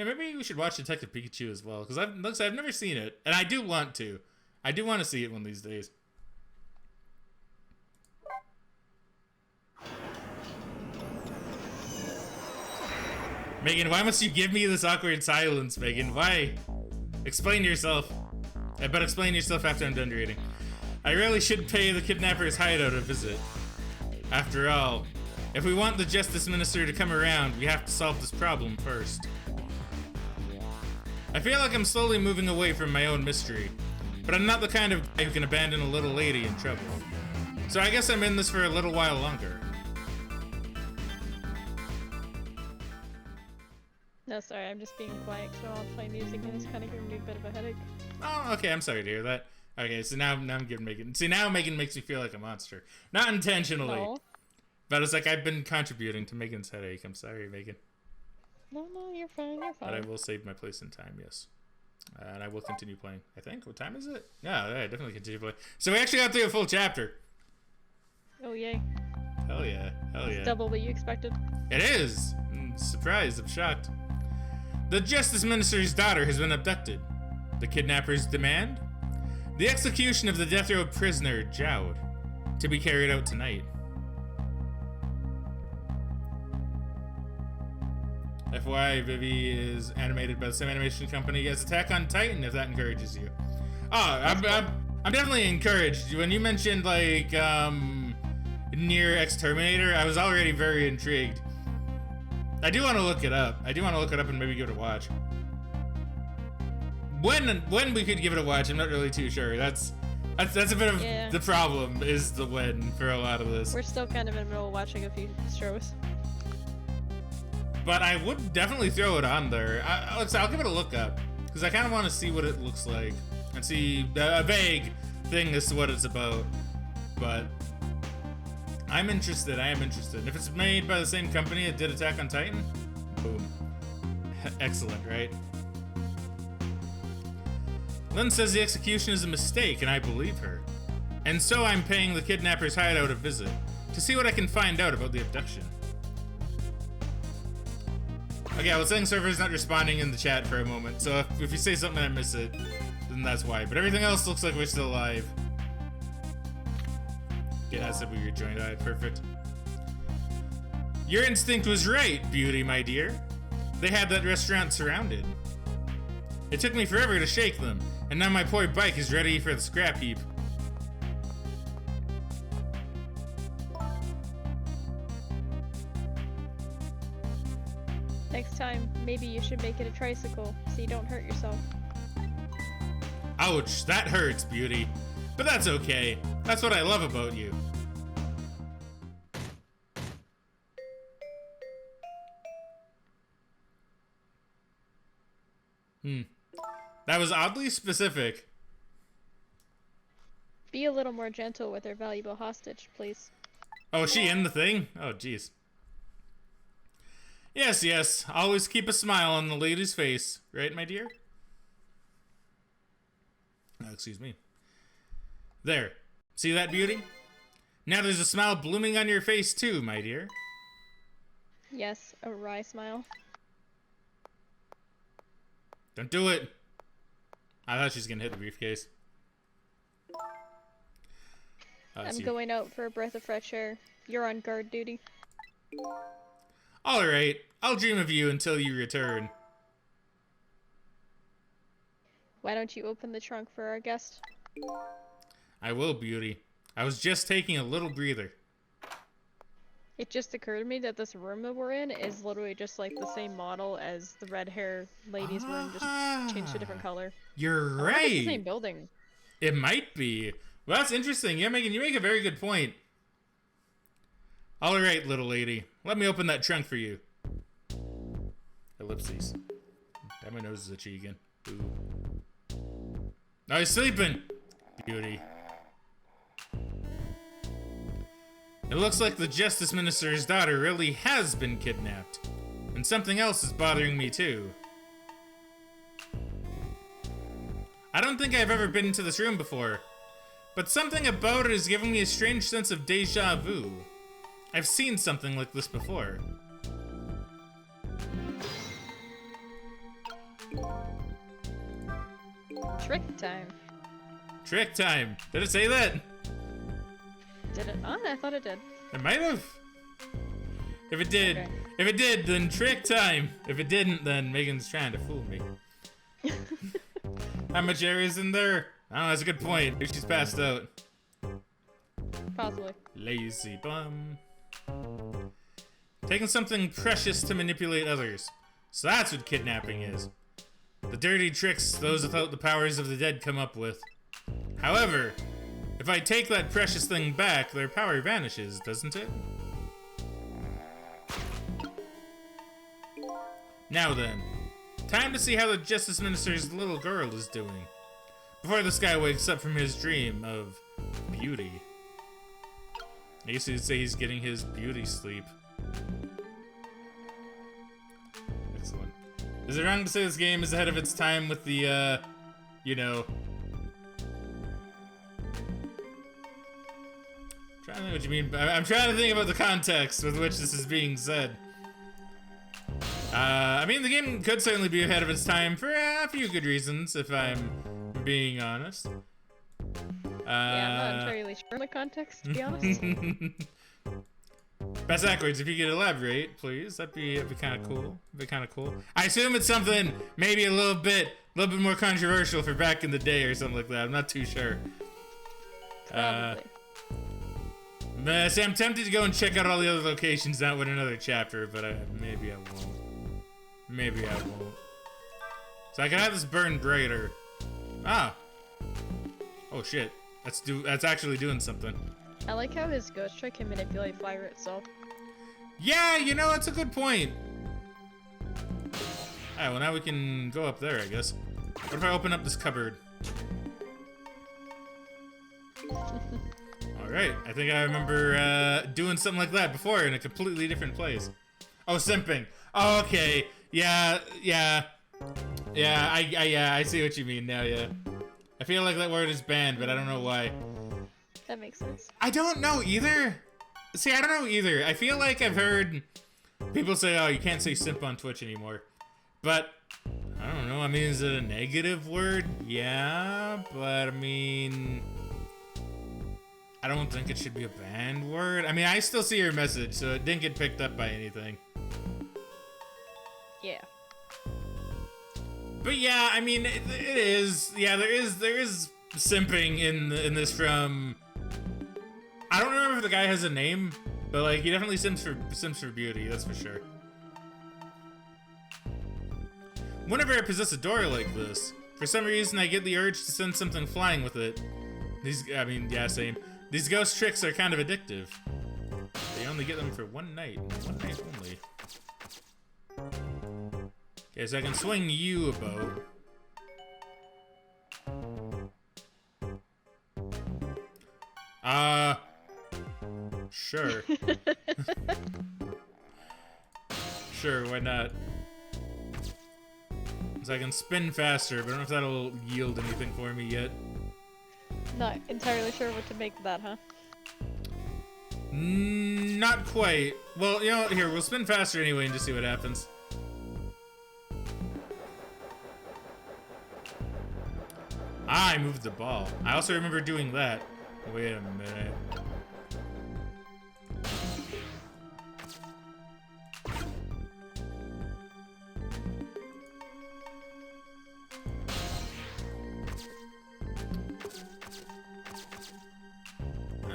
Hey, maybe we should watch Detective Pikachu as well, because I've never seen it, and I do want to. I do want to see it one of these days. Megan, why must you give me this awkward silence, Megan? Why? Explain yourself. I bet explain yourself after I'm done reading. I really should pay the kidnapper's hideout a visit. After all, if we want the Justice Minister to come around, we have to solve this problem first. I feel like I'm slowly moving away from my own mystery, but I'm not the kind of guy who can abandon a little lady in trouble. So I guess I'm in this for a little while longer. No, sorry, I'm just being quiet because I'll play music and it's kind of giving me a bit of a headache. Oh, okay, I'm sorry to hear that. Okay, so now I'm giving Megan... See, now Megan makes me feel like a monster. Not intentionally. No. But it's like I've been contributing to Megan's headache. I'm sorry, Megan. No, you're fine, you're fine. But I will save my place in time, yes. And I will continue playing. I think. What time is it? Yeah, I definitely continue playing. So we actually got through a full chapter. Oh, yay. Hell yeah. Hell yeah. It's double what you expected. It is! Surprised. I'm shocked. The Justice Minister's daughter has been abducted. The kidnappers demand the execution of the death row prisoner, Jowd, to be carried out tonight. FYI, Vivi is animated by the same animation company as Attack on Titan, if that encourages you. Oh, I'm definitely encouraged. When you mentioned, like, Near Exterminator, I was already very intrigued. I do want to look it up. I do want to look it up and maybe give it a watch. When we could give it a watch, I'm not really too sure. That's a bit of the problem, is the when for a lot of this. We're still kind of in the middle of watching a few shows. But I would definitely throw it on there. I'll give it a look up, because I kind of want to see what it looks like and see a vague thing as to what it's about. But I'm interested. I am interested. If it's made by the same company that did Attack on Titan, boom. Excellent, right? Lynn says the execution is a mistake, and I believe her. And so I'm paying the kidnapper's hideout a visit to see what I can find out about the abduction. Okay, I was saying server's not responding in the chat for a moment, so if you say something and I miss it, then that's why. But everything else looks like we're still alive. Yeah, I said we rejoined. Alright, perfect. Your instinct was right, Beauty, my dear. They had that restaurant surrounded. It took me forever to shake them, and now my poor bike is ready for the scrap heap. Next time, maybe you should make it a tricycle so you don't hurt yourself. Ouch, that hurts, Beauty. But that's okay. That's what I love about you. That was oddly specific. Be a little more gentle with our valuable hostage, please. Oh, is she in the thing? Oh, jeez. Yes, yes. Always keep a smile on the lady's face. Right, my dear? Oh, excuse me. There. See that, Beauty? Now there's a smile blooming on your face, too, my dear. Yes, a wry smile. Don't do it. I thought she was gonna hit the briefcase. I'm going out for a breath of fresh air. You're on guard duty. Alright, I'll dream of you until you return. Why don't you open the trunk for our guest? I will, Beauty. I was just taking a little breather. It just occurred to me that this room that we're in is literally just like the same model as the red hair lady's room, just changed to a different color. You're right. It's the same building. It might be. Well, that's interesting. Yeah, Megan, you make a very good point. All right, little lady. Let me open that trunk for you. Ellipses. Damn, my nose is itchy again. Ooh. No, he's sleeping. Beauty. It looks like the Justice Minister's daughter really has been kidnapped. And something else is bothering me too. I don't think I've ever been into this room before, but something about it is giving me a strange sense of deja vu. I've seen something like this before. Trick time. Trick time. Did it say that? Did it not? I thought it did. It might have. If it did, Okay. if it did, then trick time. If it didn't, then Megan's trying to fool me. How much air is in there? I don't know, that's a good point. Maybe she's passed out. Possibly. Lazy bum. Taking something precious to manipulate others. So that's what kidnapping is. The dirty tricks those without the powers of the dead come up with. However, if I take that precious thing back, their power vanishes, doesn't it? Now then, time to see how the Justice Minister's little girl is doing. Before this guy wakes up from his dream of beauty. I guess you'd say he's getting his beauty sleep. Excellent. Is it wrong to say this game is ahead of its time with the, you know... I'm trying to think what you mean. I'm trying to think about the context with which this is being said. I mean, the game could certainly be ahead of its time for a few good reasons, if I'm being honest. Yeah, I'm not entirely sure on the context, to be honest. Best backwards, if you could elaborate, please. That'd be kind of cool. I assume it's something maybe a little bit more controversial for back in the day or something like that. I'm not too sure. Probably. See, I'm tempted to go and check out all the other locations out with another chapter, but maybe I won't. Maybe I won't. So I can have this burn brighter. Ah. Oh shit. That's actually doing something. I like how his ghost trick can manipulate fire itself. Yeah, you know, that's a good point. Alright, well now we can go up there, I guess. What if I open up this cupboard? Alright, I think I remember doing something like that before in a completely different place. Oh, simping. Oh, okay. Yeah, I see what you mean now, yeah. I feel like that word is banned, but I don't know why. That makes sense. I don't know either. See, I don't know either. I feel like I've heard people say, oh, you can't say simp on Twitch anymore. But, I don't know. I mean, is it a negative word? Yeah, but I mean... I don't think it should be a banned word. I mean, I still see your message, so it didn't get picked up by anything. Yeah. But yeah, I mean, it is. Yeah, there is simping in this from. I don't remember if the guy has a name, but like he definitely simps for beauty. That's for sure. Whenever I possess a door like this, for some reason I get the urge to send something flying with it. Yeah, same. These ghost tricks are kind of addictive. They only get them for one night only. Okay, so I can swing you about. Sure. Sure, why not? So I can spin faster, but I don't know if that'll yield anything for me yet. Not entirely sure what to make of that, huh? Not quite. Well, you know, here, we'll spin faster anyway and just see what happens. I moved the ball. I also remember doing that. Wait a minute.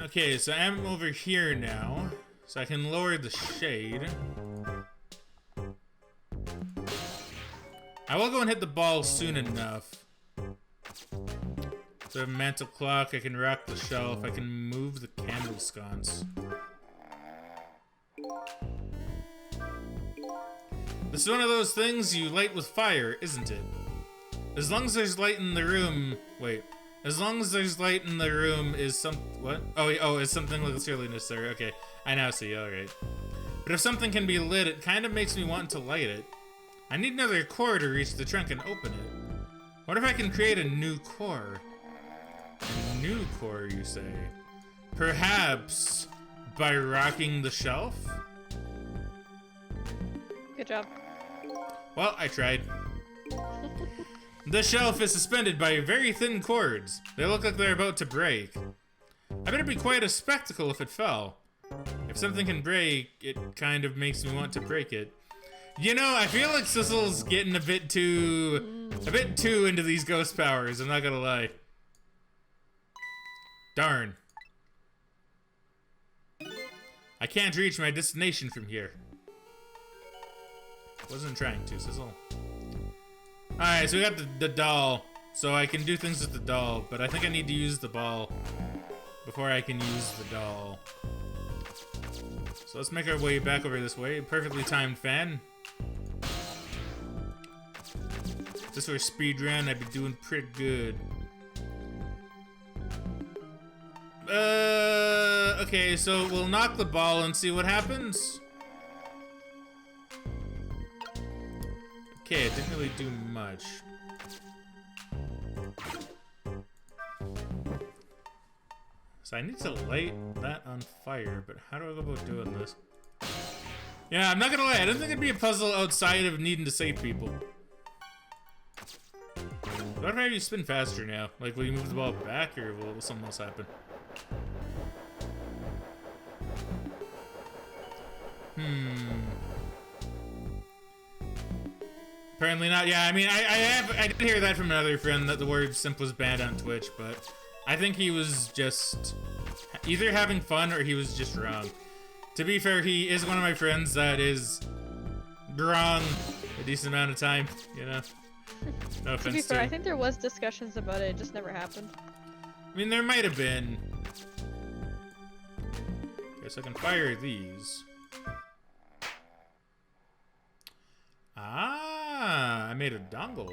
Okay, so I'm over here now, so I can lower the shade. I will go and hit the ball soon enough. So I have a mantle clock, I can rock the shelf, I can move the candle sconce. This is one of those things you light with fire, isn't it? As long as there's light in the room... Wait. As long as there's light in the room is some... What? Oh, it's something like silliness there. Okay, I now see, alright. But if something can be lit, it kind of makes me want to light it. I need another core to reach the trunk and open it. What if I can create a new core? A new core, you say? Perhaps by rocking the shelf? Good job. Well, I tried. The shelf is suspended by very thin cords. They look like they're about to break. I bet it'd be quite a spectacle if it fell. If something can break, it kind of makes me want to break it. You know, I feel like Sizzle's getting a bit too into these ghost powers, I'm not gonna lie. Darn. I can't reach my destination from here. Wasn't trying to, Sizzle. Alright, so we got the doll. So I can do things with the doll, but I think I need to use the ball before I can use the doll. So let's make our way back over this way. Perfectly timed fan. If this were a speed run, I'd be doing pretty good. Okay, so we'll knock the ball and see what happens. Okay, it didn't really do much. So I need to light that on fire, but how do I go about doing this? Yeah, I'm not gonna lie, I don't think it'd be a puzzle outside of needing to save people. What if I have you spin faster now? Like, will you move the ball back, or will something else happen? Apparently not. Yeah, I mean, I did hear that from another friend that the word simp was banned on Twitch, but I think he was just either having fun or he was just wrong. To be fair, he is one of my friends that is wrong a decent amount of time, you know? No offense to be fair, I think there was discussions about it, it just never happened. I mean, there might have been. Guess I can fire these. Ah, I made a dongle.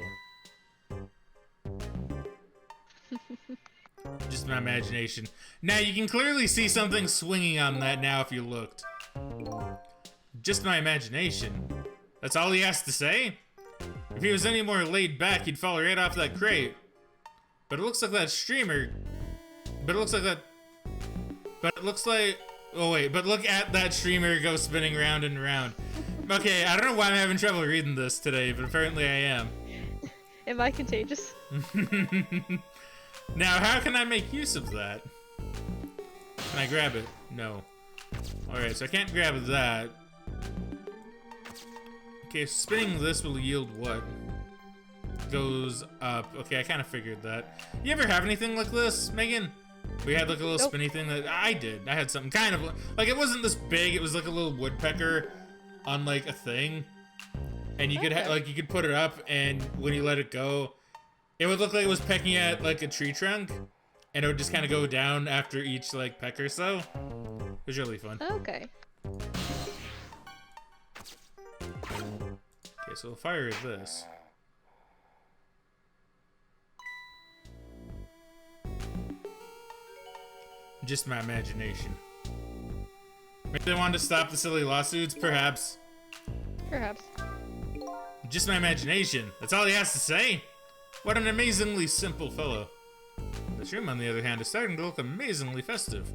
Just my imagination. Now, you can clearly see something swinging on that now if you looked. Just my imagination. That's all he has to say? If he was any more laid back, he'd fall right off that crate. But it looks like that streamer... But it looks like that... But it looks like... Oh wait, but look at that streamer go spinning round and round. Okay, I don't know why I'm having trouble reading this today, but apparently I am. Am I contagious? Now, how can I make use of that? Can I grab it? No. Alright, so I can't grab that. Okay, spinning this will yield what? Goes up. Okay, I kind of figured that. You ever have anything like this, Megan? We had like a little spinny thing that I did. I had something kind of like it wasn't this big. It was like a little woodpecker on like a thing, and you could like you could put it up, and when you let it go, it would look like it was pecking at like a tree trunk, and it would just kind of go down after each like peck or so. It was really fun. Okay. Okay, so we'll fire this. Just my imagination. Maybe they wanted to stop the silly lawsuits, perhaps. Perhaps. Just my imagination. That's all he has to say? What an amazingly simple fellow. This room, on the other hand, is starting to look amazingly festive.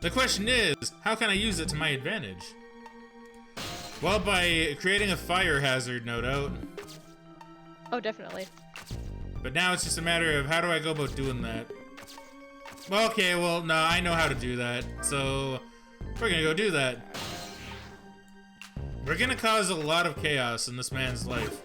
The question is, how can I use it to my advantage? Well, by creating a fire hazard, no doubt. Oh, definitely. But now it's just a matter of how do I go about doing that? Well, okay, well, no, I know how to do that, so we're gonna go do that. We're gonna cause a lot of chaos in this man's life.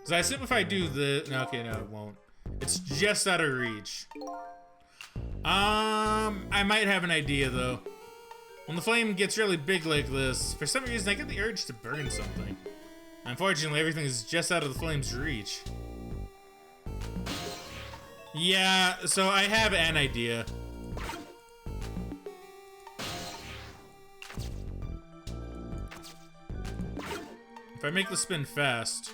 So I assume if I do the... No, okay, no, it won't. It's just out of reach. I might have an idea, though. When the flame gets really big like this, for some reason I get the urge to burn something. Unfortunately, everything is just out of the flame's reach. Yeah, so I have an idea. If I make the spin fast,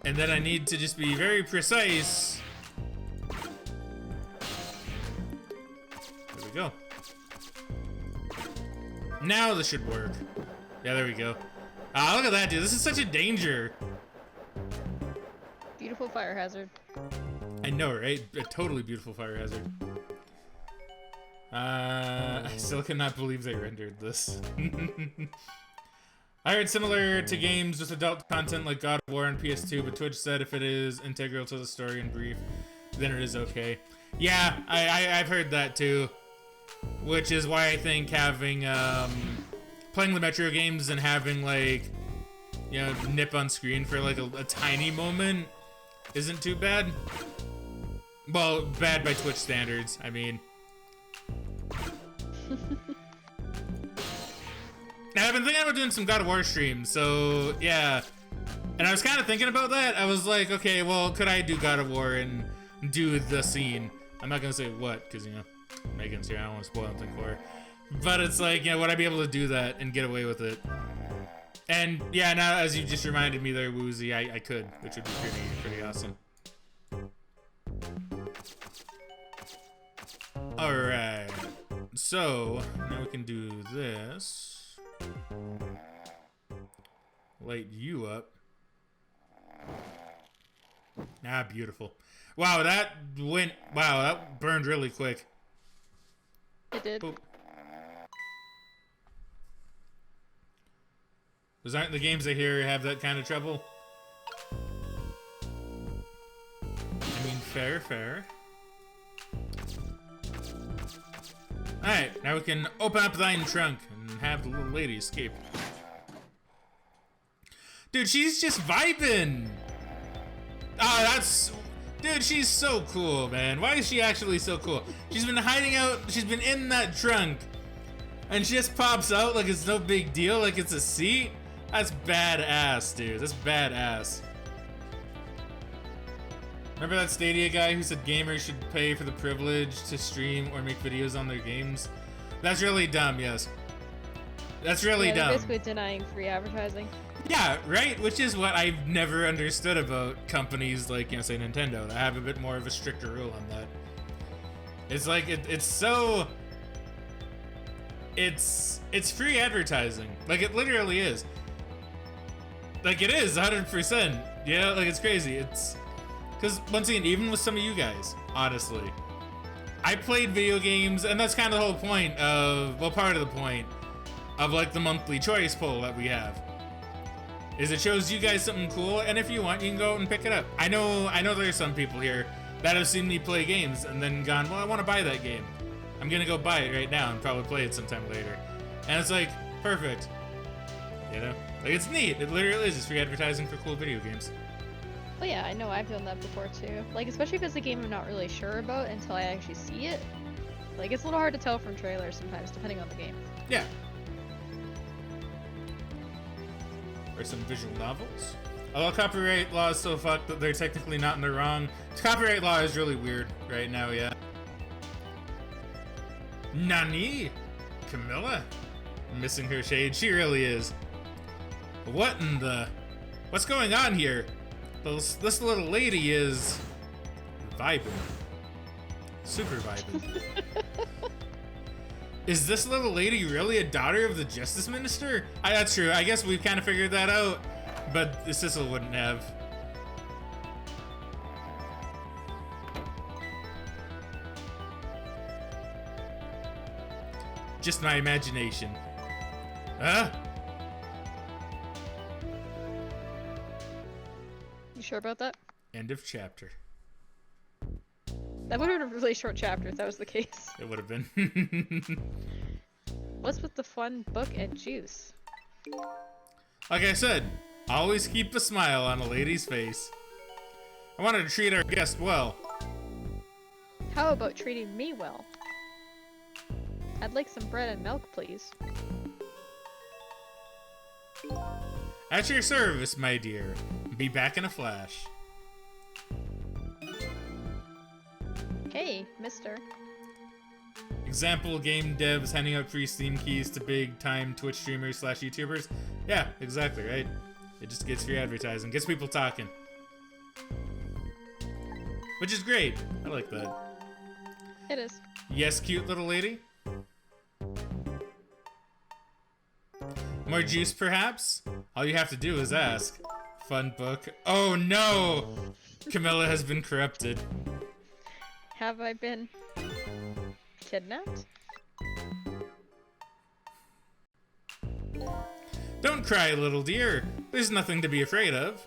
and then I need to just be very precise. There we go. Now this should work. Yeah, there we go. Ah, look at that, dude. This is such a danger. Beautiful fire hazard. I know, right? A totally beautiful fire hazard. I still cannot believe they rendered this. I heard similar to games with adult content like God of War and PS2, but Twitch said if it is integral to the story and brief, then it is okay. Yeah, I've heard that too. Which is why I think having, playing the Metro games and having, like, you know, nip on screen for, like, a tiny moment isn't too bad. Well, bad by Twitch standards, I mean. Now, I've been thinking about doing some God of War streams, so, yeah. And I was kind of thinking about that. I was like, okay, well, could I do God of War and do the scene? I'm not going to say what, because, you know, Megan's here. I don't want to spoil anything for her. But it's like, you know, would I be able to do that and get away with it? And, yeah, now, as you just reminded me there, Woozy, I could, which would be pretty awesome. Alright. So, now we can do this. Light you up. Ah, beautiful. Wow, that burned really quick. It did. Boop. Those aren't the games I hear have that kind of trouble. I mean, fair. Alright, now we can open up thine trunk and have the little lady escape. Dude, she's just vibing! Oh, that's... Dude, she's so cool, man. Why is she actually so cool? She's been hiding out, she's been in that trunk, and she just pops out like it's no big deal, like it's a seat? That's badass, dude. That's badass. Remember that Stadia guy who said gamers should pay for the privilege to stream or make videos on their games? That's really dumb, yes. That's really dumb. Basically denying free advertising. Yeah, right? Which is what I've never understood about companies like, you know, say Nintendo, that have a bit more of a stricter rule on that. It's like, it's so... It's free advertising. Like, it literally is. Like, it is, 100%. Yeah, like, it's crazy. It's... Because, once again, even with some of you guys, honestly, I played video games, and that's kind of the whole point of, well, part of the point of, like, the monthly choice poll that we have. Is it shows you guys something cool, and if you want, you can go out and pick it up. I know there's some people here that have seen me play games and then gone, well, I want to buy that game. I'm gonna go buy it right now and probably play it sometime later. And it's like, perfect. You know? Like, it's neat. It literally is. It's free advertising for cool video games. Well, yeah, I know I've done that before too. Like, especially if it's a game I'm not really sure about until I actually see it. Like, it's a little hard to tell from trailers sometimes, depending on the game. Yeah. Or some visual novels. Although copyright law is so fucked that they're technically not in the wrong. Copyright law is really weird right now, yeah. Nani? Camilla? Missing her shade. She really is. What in the... What's going on here? This little lady is... vibing. Super vibing. Is this little lady really a daughter of the Justice Minister? That's true. I guess we've kind of figured that out. But Sissel wouldn't have. Just my imagination. Huh? You sure about that? End of chapter. That would have been a really short chapter if that was the case. It would have been. What's with the fun book and juice? Like I said, always keep a smile on a lady's face. I wanted to treat our guest well. How about treating me well? I'd like some bread and milk, please. At your service, my dear. Be back in a flash. Hey, mister. Example, game devs handing out free Steam keys to big-time Twitch streamers / YouTubers. Yeah, exactly, right? It just gets free advertising, gets people talking. Which is great. I like that. It is. Yes, cute little lady? More juice, perhaps? All you have to do is ask. Fun book. Oh no! Camilla has been corrupted. Have I been kidnapped? Don't cry, little dear. There's nothing to be afraid of.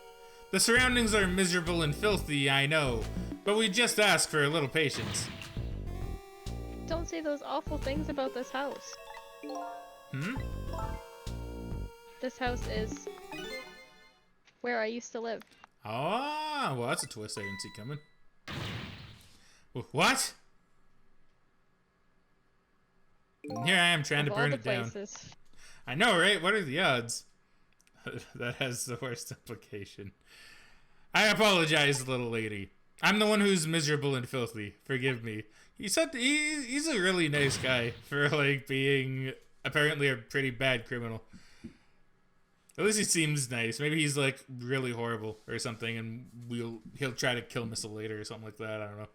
The surroundings are miserable and filthy, I know, but we just ask for a little patience. Don't say those awful things about this house. Hmm? This house is where I used to live. Ah, well, that's a twist I didn't see coming. What? And here I am trying to burn it down. I know, right? What are the odds? That has the worst implication. I apologize, little lady. I'm the one who's miserable and filthy. Forgive me. He said he's a really nice guy for like being apparently a pretty bad criminal. At least he seems nice. Maybe he's like really horrible or something, and he'll try to kill Missile later or something like that. I don't know.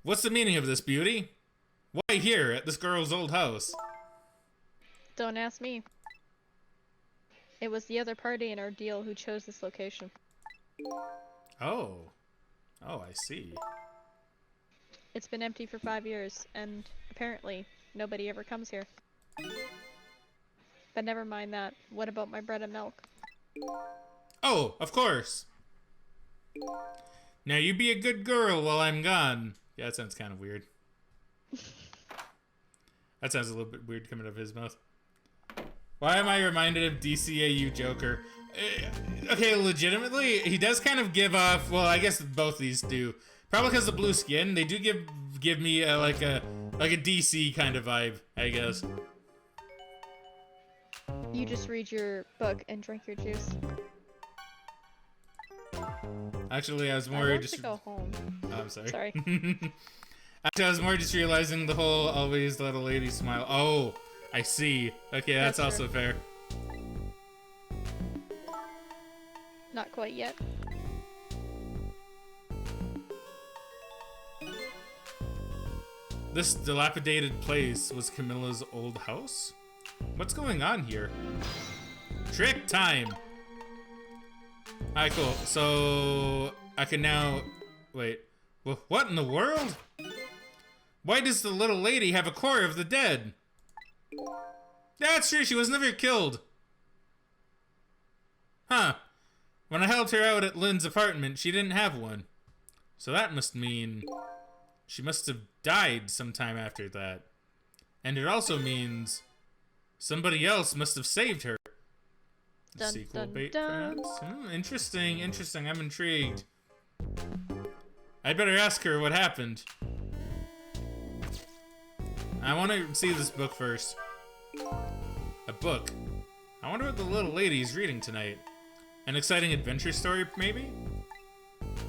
What's the meaning of this, beauty? Why here at this girl's old house? Don't ask me. It was the other party in our deal who chose this location. Oh. Oh, I see. It's been empty for 5 years, and apparently nobody ever comes here. But never mind that. What about my bread and milk? Oh, of course. Now you be a good girl while I'm gone. Yeah, that sounds kind of weird. That sounds a little bit weird coming out of his mouth. Why am I reminded of DCAU Joker? Okay, legitimately, he does kind of give off. Well, I guess both these do. Probably because of the blue skin, they do give me like a DC kind of vibe, I guess. You just read your book and drink your juice. Actually, I was more I want just to go home. Oh, I'm sorry. Sorry. Actually, I was more just realizing the whole always let a lady smile. Oh, I see. Okay, that's also fair. Not quite yet. This dilapidated place was Camilla's old house? What's going on here? Trick time! Alright, cool. So, I can now... Wait. What in the world? Why does the little lady have a core of the dead? That's true, she was never killed. Huh. When I helped her out at Lynn's apartment, she didn't have one. So that must mean... she must have died sometime after that. And it also means... somebody else must have saved her. Dun, Sequel dun, bait, dun. perhaps? Interesting, interesting. I'm intrigued. I'd better ask her what happened. I want to see this book first. A book. I wonder what the little lady is reading tonight. An exciting adventure story, maybe?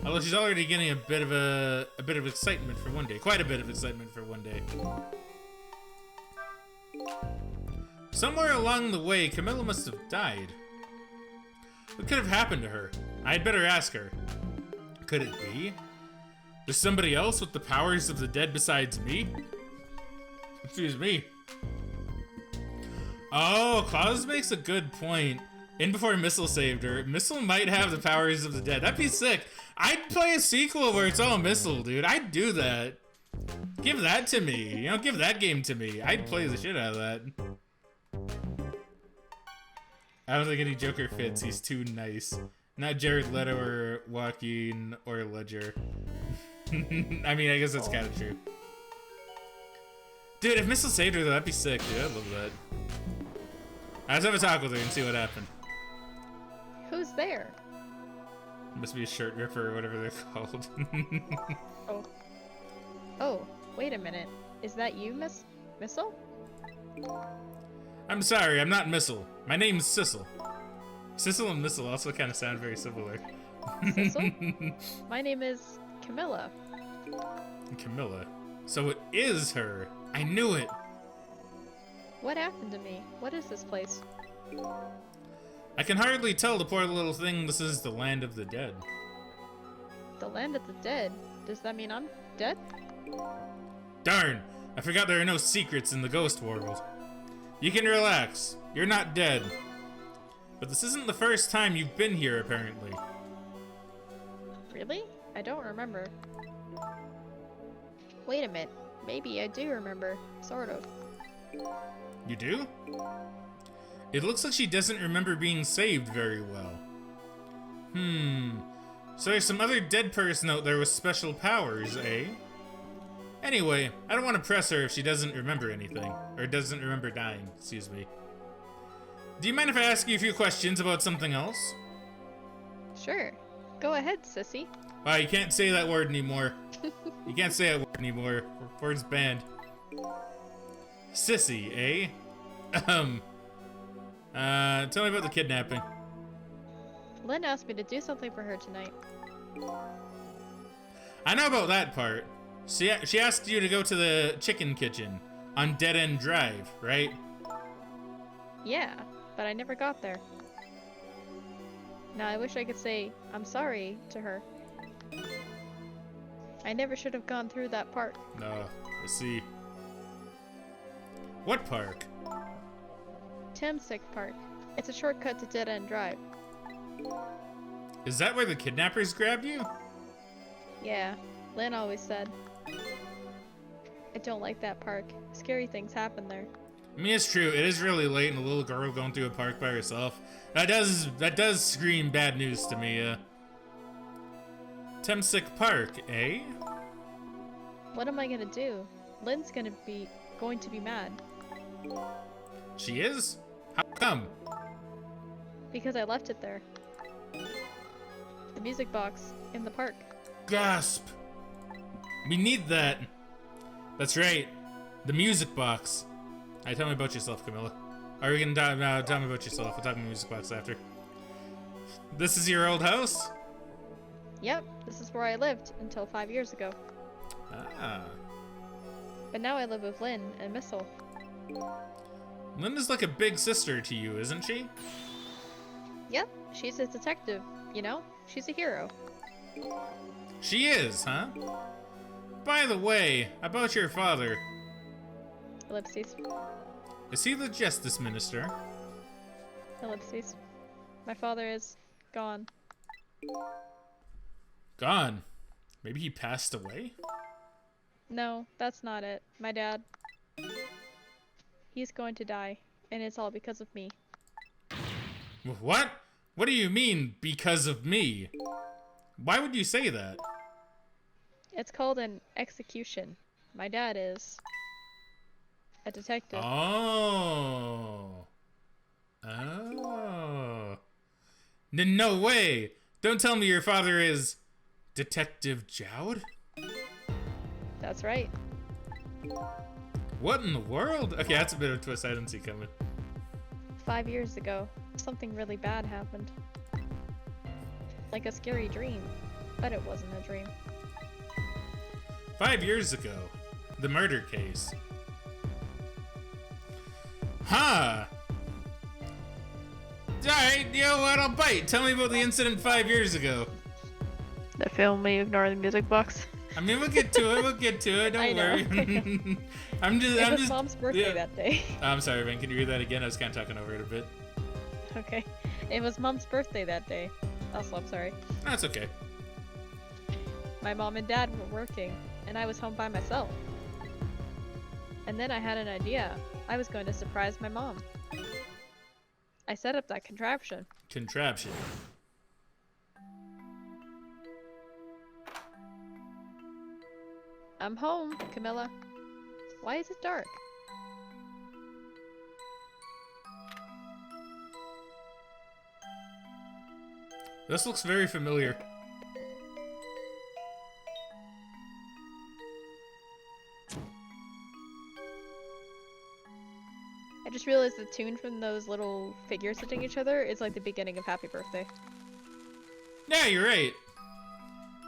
Although she's already getting a bit of excitement for one day. Quite a bit of excitement for one day. Somewhere along the way, Camilla must have died. What could have happened to her? I'd better ask her. Could it be? There's somebody else with the powers of the dead besides me? Excuse me. Oh, Klaus makes a good point. In before Missile saved her, Missile might have the powers of the dead. That'd be sick. I'd play a sequel where it's all Missile, dude. I'd do that. Give that to me. You know, give that game to me. I'd play the shit out of that. I don't think any Joker fits. He's too nice. Not Jared Leto or Joaquin or Ledger. I mean, I guess that's kind of true. Dude, if Missile saved her, though, that'd be sick, dude. I'd love that. Let's have a talk with her and see what happened. Who's there? Must be a shirt ripper or whatever they're called. Oh. Oh, wait a minute. Is that you, Missile? I'm sorry, I'm not Missile. My name's Sissel. Sissel and Missile also kind of sound very similar. Sissel? My name is Camilla. Camilla. So it is her. I knew it. What happened to me? What is this place? I can hardly tell the poor little thing this is the land of the dead. The land of the dead? Does that mean I'm dead? Darn! I forgot there are no secrets in the ghost world. You can relax. You're not dead. But this isn't the first time you've been here, apparently. Really? I don't remember. Wait a minute. Maybe I do remember. Sort of. You do? It looks like she doesn't remember being saved very well. So there's some other dead person out there with special powers, eh? Anyway, I don't want to press her if she doesn't remember anything. Or doesn't remember dying, excuse me. Do you mind if I ask you a few questions about something else? Sure. Go ahead, sissy. Wow, you can't say that word anymore. You can't say that word anymore. Word's banned. Sissy, eh? Tell me about the kidnapping. Lynn asked me to do something for her tonight. I know about that part. She asked you to go to the chicken kitchen on Dead End Drive, right? Yeah, but I never got there. Now I wish I could say, I'm sorry to her. I never should have gone through that park. No, I see. What park? Temsick Park. It's a shortcut to Dead End Drive. Is that where the kidnappers grabbed you? Yeah, Lynn always said. I don't like that park. Scary things happen there. I mean, it's true. It is really late, and a little girl going through a park by herself. That does scream bad news to me. Temsick Park, eh? What am I gonna do? Lynn's going to be mad. She is? How come? Because I left it there. The music box in the park. Gasp! We need that. That's right. The music box. Alright, tell me about yourself, Camilla. Are we gonna tell me about yourself? We'll talk about the music box after. This is your old house? Yep, this is where I lived until 5 years ago. Ah. But now I live with Lynn and Missile. Linda's like a big sister to you, isn't she? Yep, she's a detective, you know? She's a hero. She is, huh? By the way, about your father. Ellipses. Is he the justice minister? Ellipses. My father is gone. Gone. Maybe he passed away? No, that's not it. My dad. He's going to die, and it's all because of me. What? What do you mean, because of me? Why would you say that? It's called an execution. My dad is a detective. Oh. Oh. No way! Don't tell me your father is Detective Jowd? That's right. What in the world? Okay, that's a bit of a twist I didn't see coming. 5 years ago, something really bad happened. Like a scary dream, but it wasn't a dream. 5 years ago, the murder case. Huh. Alright, you know what, I'll bite. Tell me about the incident 5 years ago. The film where you ignore the music box. I mean, we'll get to it, don't I know. worry. I'm It was just... Mom's birthday that day. I'm sorry, man, can you read that again? I was kind of talking over it a bit. Okay. It was Mom's birthday that day. Also, I'm sorry. That's okay. My mom and dad were working, and I was home by myself. And then I had an idea. I was going to surprise my mom. I set up that contraption. Contraption. I'm home, Camilla. Why is it dark? This looks very familiar. I just realized the tune from those little figures hitting each other is like the beginning of Happy Birthday. Yeah, you're right.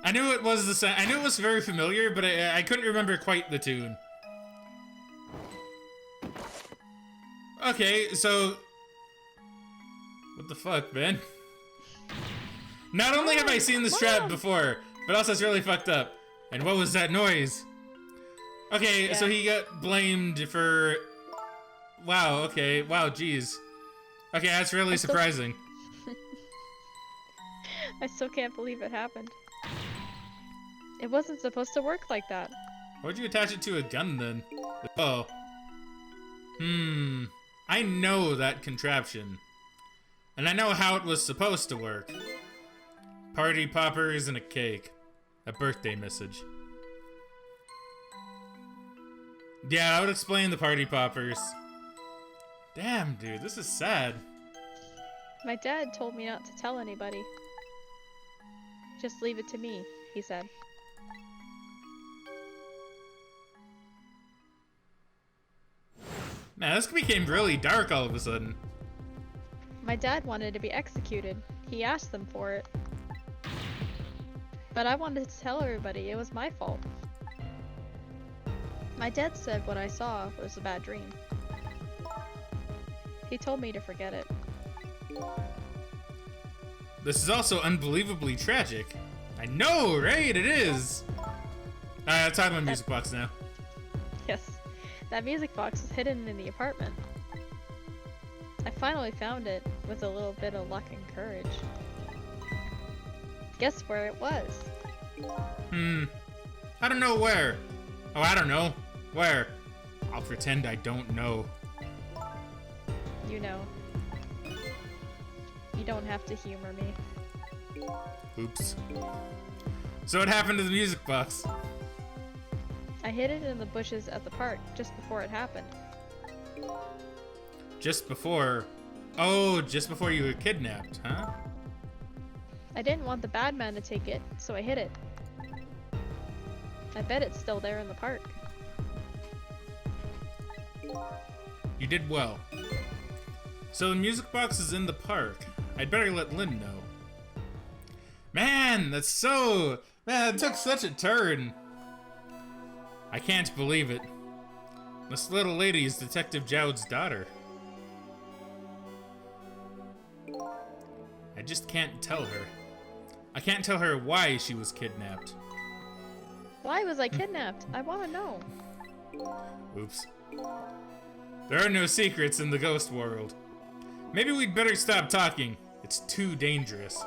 I knew it was the same. I knew it was very familiar, but I couldn't remember quite the tune. Okay, so... What the fuck, man? Not only have I seen this trap before, but also it's really fucked up. And what was that noise? Okay, so he got blamed for... Wow, okay. Wow, jeez. Okay, that's really surprising. I still can't believe it happened. It wasn't supposed to work like that. Why'd you attach it to a gun then? Oh. I know that contraption. And I know how it was supposed to work. Party poppers and a cake. A birthday message. Yeah, I would explain the party poppers. Damn, dude, this is sad. My dad told me not to tell anybody. Just leave it to me, he said. Man, this became really dark all of a sudden. My dad wanted to be executed. He asked them for it. But I wanted to tell everybody it was my fault. My dad said what I saw was a bad dream. He told me to forget it. This is also unbelievably tragic. I know, right? It is. Talk about music box now. Yes, that music box is hidden in the apartment. I finally found it with a little bit of luck and courage. Guess where it was? I don't know where. Oh, I don't know. Where? I'll pretend I don't know. You know. You don't have to humor me. Oops. So what happened to the music box? I hid it in the bushes at the park just before it happened. Just before... Oh, just before you were kidnapped, huh? I didn't want the bad man to take it, so I hid it. I bet it's still there in the park. You did well. So the music box is in the park. I'd better let Lynn know. Man, that's so... Man, it took such a turn. I can't believe it. This little lady is Detective Jowd's daughter. I just can't tell her. I can't tell her why she was kidnapped. Why was I kidnapped? I want to know. Oops. There are no secrets in the ghost world. Maybe we'd better stop talking. It's too dangerous.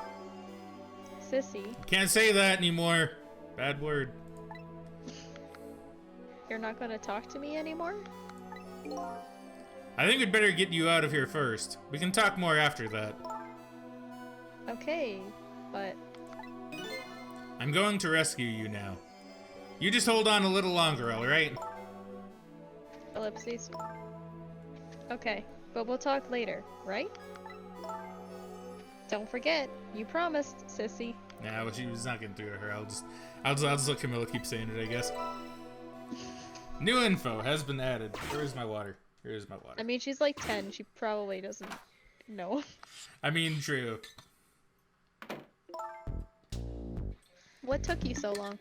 Sissy, Can't say that anymore. Bad word. you're not going to talk to me anymore? I think we'd better get you out of here first. We can talk more after that. Okay, but... I'm going to rescue you now. You just hold on a little longer, alright? Ellipses. Okay, but we'll talk later, right? Don't forget, you promised, sissy. Nah, well, she was not getting through to her. I'll just let Camilla keep saying it, I guess. New info has been added. Where's my water? Here's my water. I mean, she's like 10. She probably doesn't know. I mean, true. What took you so long?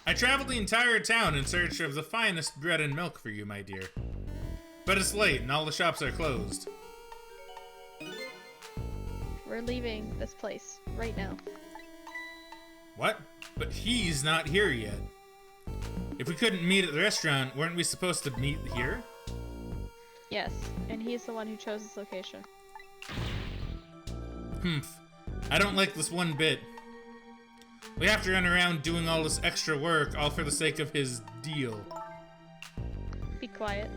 I traveled the entire town in search of the finest bread and milk for you, my dear. But it's late and all the shops are closed. We're leaving this place right now. What? But he's not here yet. If we couldn't meet at the restaurant, weren't we supposed to meet here? Yes, and he's the one who chose this location. Humph. I don't like this one bit. We have to run around doing all this extra work, all for the sake of his deal. Be quiet.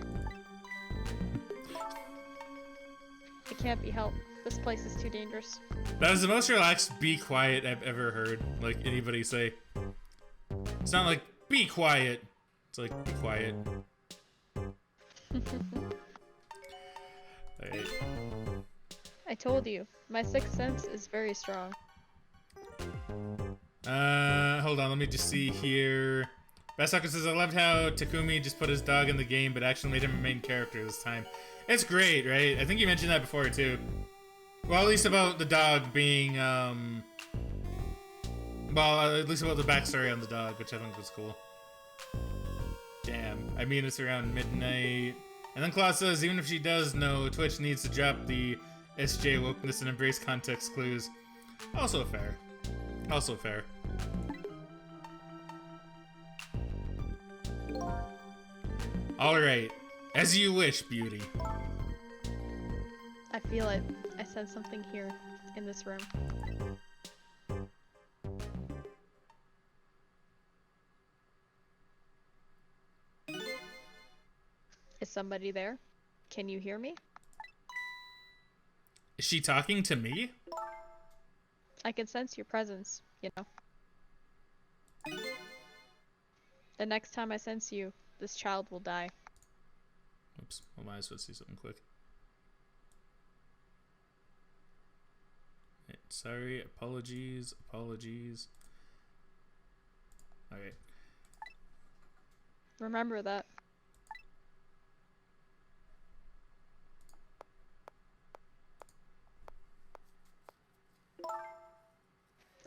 It can't be helped. This place is too dangerous. That was the most relaxed be quiet I've ever heard, like, anybody say. It's not like, be quiet. It's like, be quiet. Alright. I told you, my sixth sense is very strong. Hold on, let me just see here. Basucker says, I loved how Takumi just put his dog in the game, but actually made him a main character this time. It's great, right? I think you mentioned that before, too. Well, at least about the dog being, well, at least about the backstory on the dog, which I think was cool. Damn. I mean, it's around midnight. And then Claude says, even if she does know, Twitch needs to drop the SJ wokeness and embrace context clues. Also fair. Also fair. Alright. As you wish, beauty. I feel it. I sense something here, in this room. somebody there? Can you hear me? Is she talking to me? I can sense your presence, you know. The next time I sense you, this child will die. Oops, well, I was supposed to do something quick. Sorry, apologies. Okay. Remember that.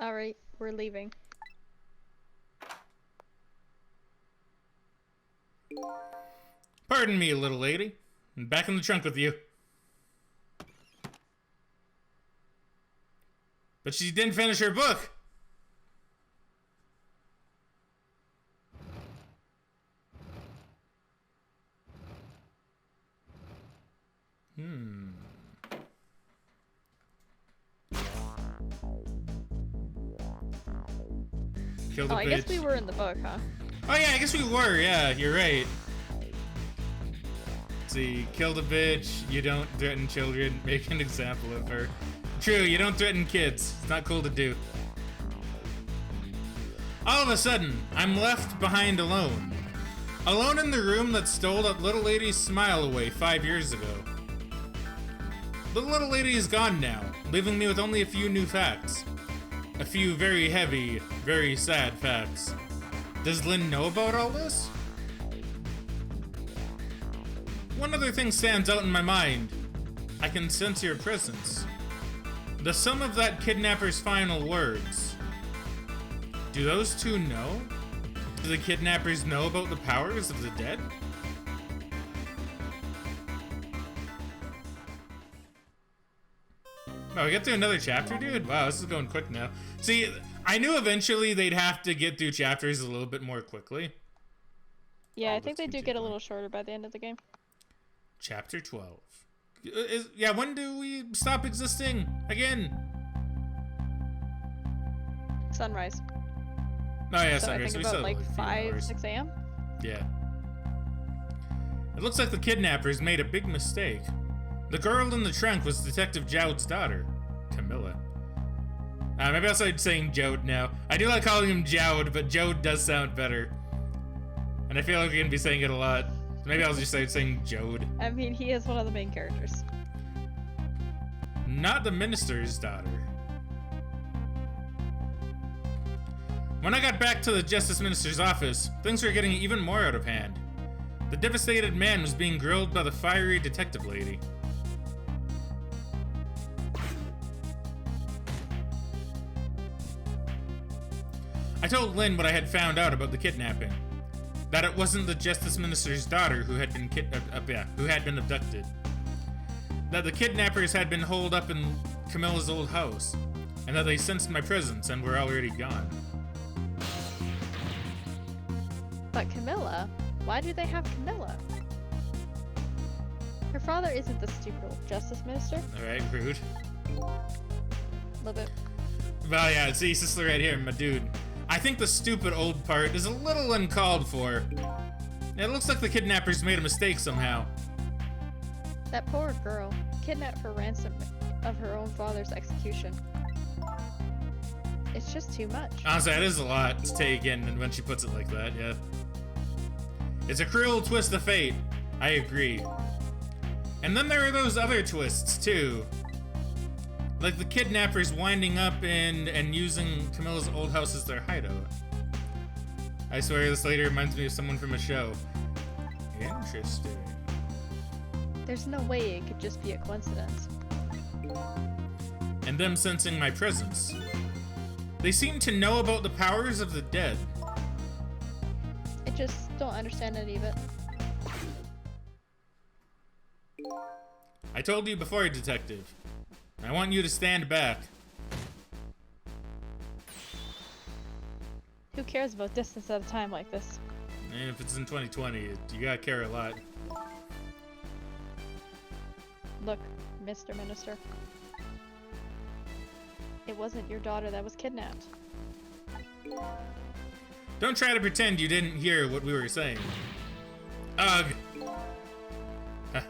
Alright, we're leaving. Pardon me, little lady. I'm back in the trunk with you. But she didn't finish her book. Killed a bitch. I guess we were in the book, huh? Oh yeah, I guess we were. Yeah, you're right. See, killed a bitch. You don't threaten children. Make an example of her. True, you don't threaten kids. It's not cool to do. All of a sudden, I'm left behind alone. Alone in the room that stole that little lady's smile away 5 years ago. The little lady is gone now, leaving me with only a few new facts. A few very heavy, very sad facts. Does Lynn know about all this? One other thing stands out in my mind. I can sense your presence. The sum of that kidnapper's final words. Do those two know? Do the kidnappers know about the powers of the dead? Oh, we get through another chapter, dude? Wow, this is going quick now. See, I knew eventually they'd have to get through chapters a little bit more quickly. Yeah, I think they do get a little shorter by the end of the game. Chapter 12. Yeah, when do we stop existing again? Sunrise. Oh yeah, So sunrise. I think So we about still have like a few 5, hours. 6 a.m. Yeah. It looks like the kidnappers made a big mistake. The girl in the trunk was Detective Jowd's daughter, Camilla. Maybe I'll start saying Jowd now. I do like calling him Jowd, but Jowd does sound better. And I feel like we're gonna be saying it a lot. Maybe I'll just start saying Jowd. I mean, he is one of the main characters. Not the minister's daughter. When I got back to the Justice Minister's office, things were getting even more out of hand. The devastated man was being grilled by the fiery detective lady. I told Lynn what I had found out about the kidnapping. That it wasn't the Justice Minister's daughter who had been abducted. That the kidnappers had been holed up in Camilla's old house, and that they sensed my presence and were already gone. But Camilla? Why do they have Camilla? Her father isn't the stupid old justice minister. Alright, rude. Love it. Well, yeah, see, sister right here, my dude. I think the stupid old part is a little uncalled for. It looks like the kidnappers made a mistake somehow. That poor girl, kidnapped for ransom of her own father's execution. It's just too much. Honestly, that is a lot to take in when she puts it like that, yeah. It's a cruel twist of fate. I agree. And then there are those other twists, too. Like the kidnappers winding up and using Camilla's old house as their hideout. I swear this lady reminds me of someone from a show. Interesting. There's no way it could just be a coincidence. And them sensing my presence. They seem to know about the powers of the dead. I just don't understand any of it. I told you before, Detective. I want you to stand back. Who cares about distance at a time like this? And if it's in 2020, you gotta care a lot. Look, Mr. Minister. It wasn't your daughter that was kidnapped. Don't try to pretend you didn't hear what we were saying. Ugh.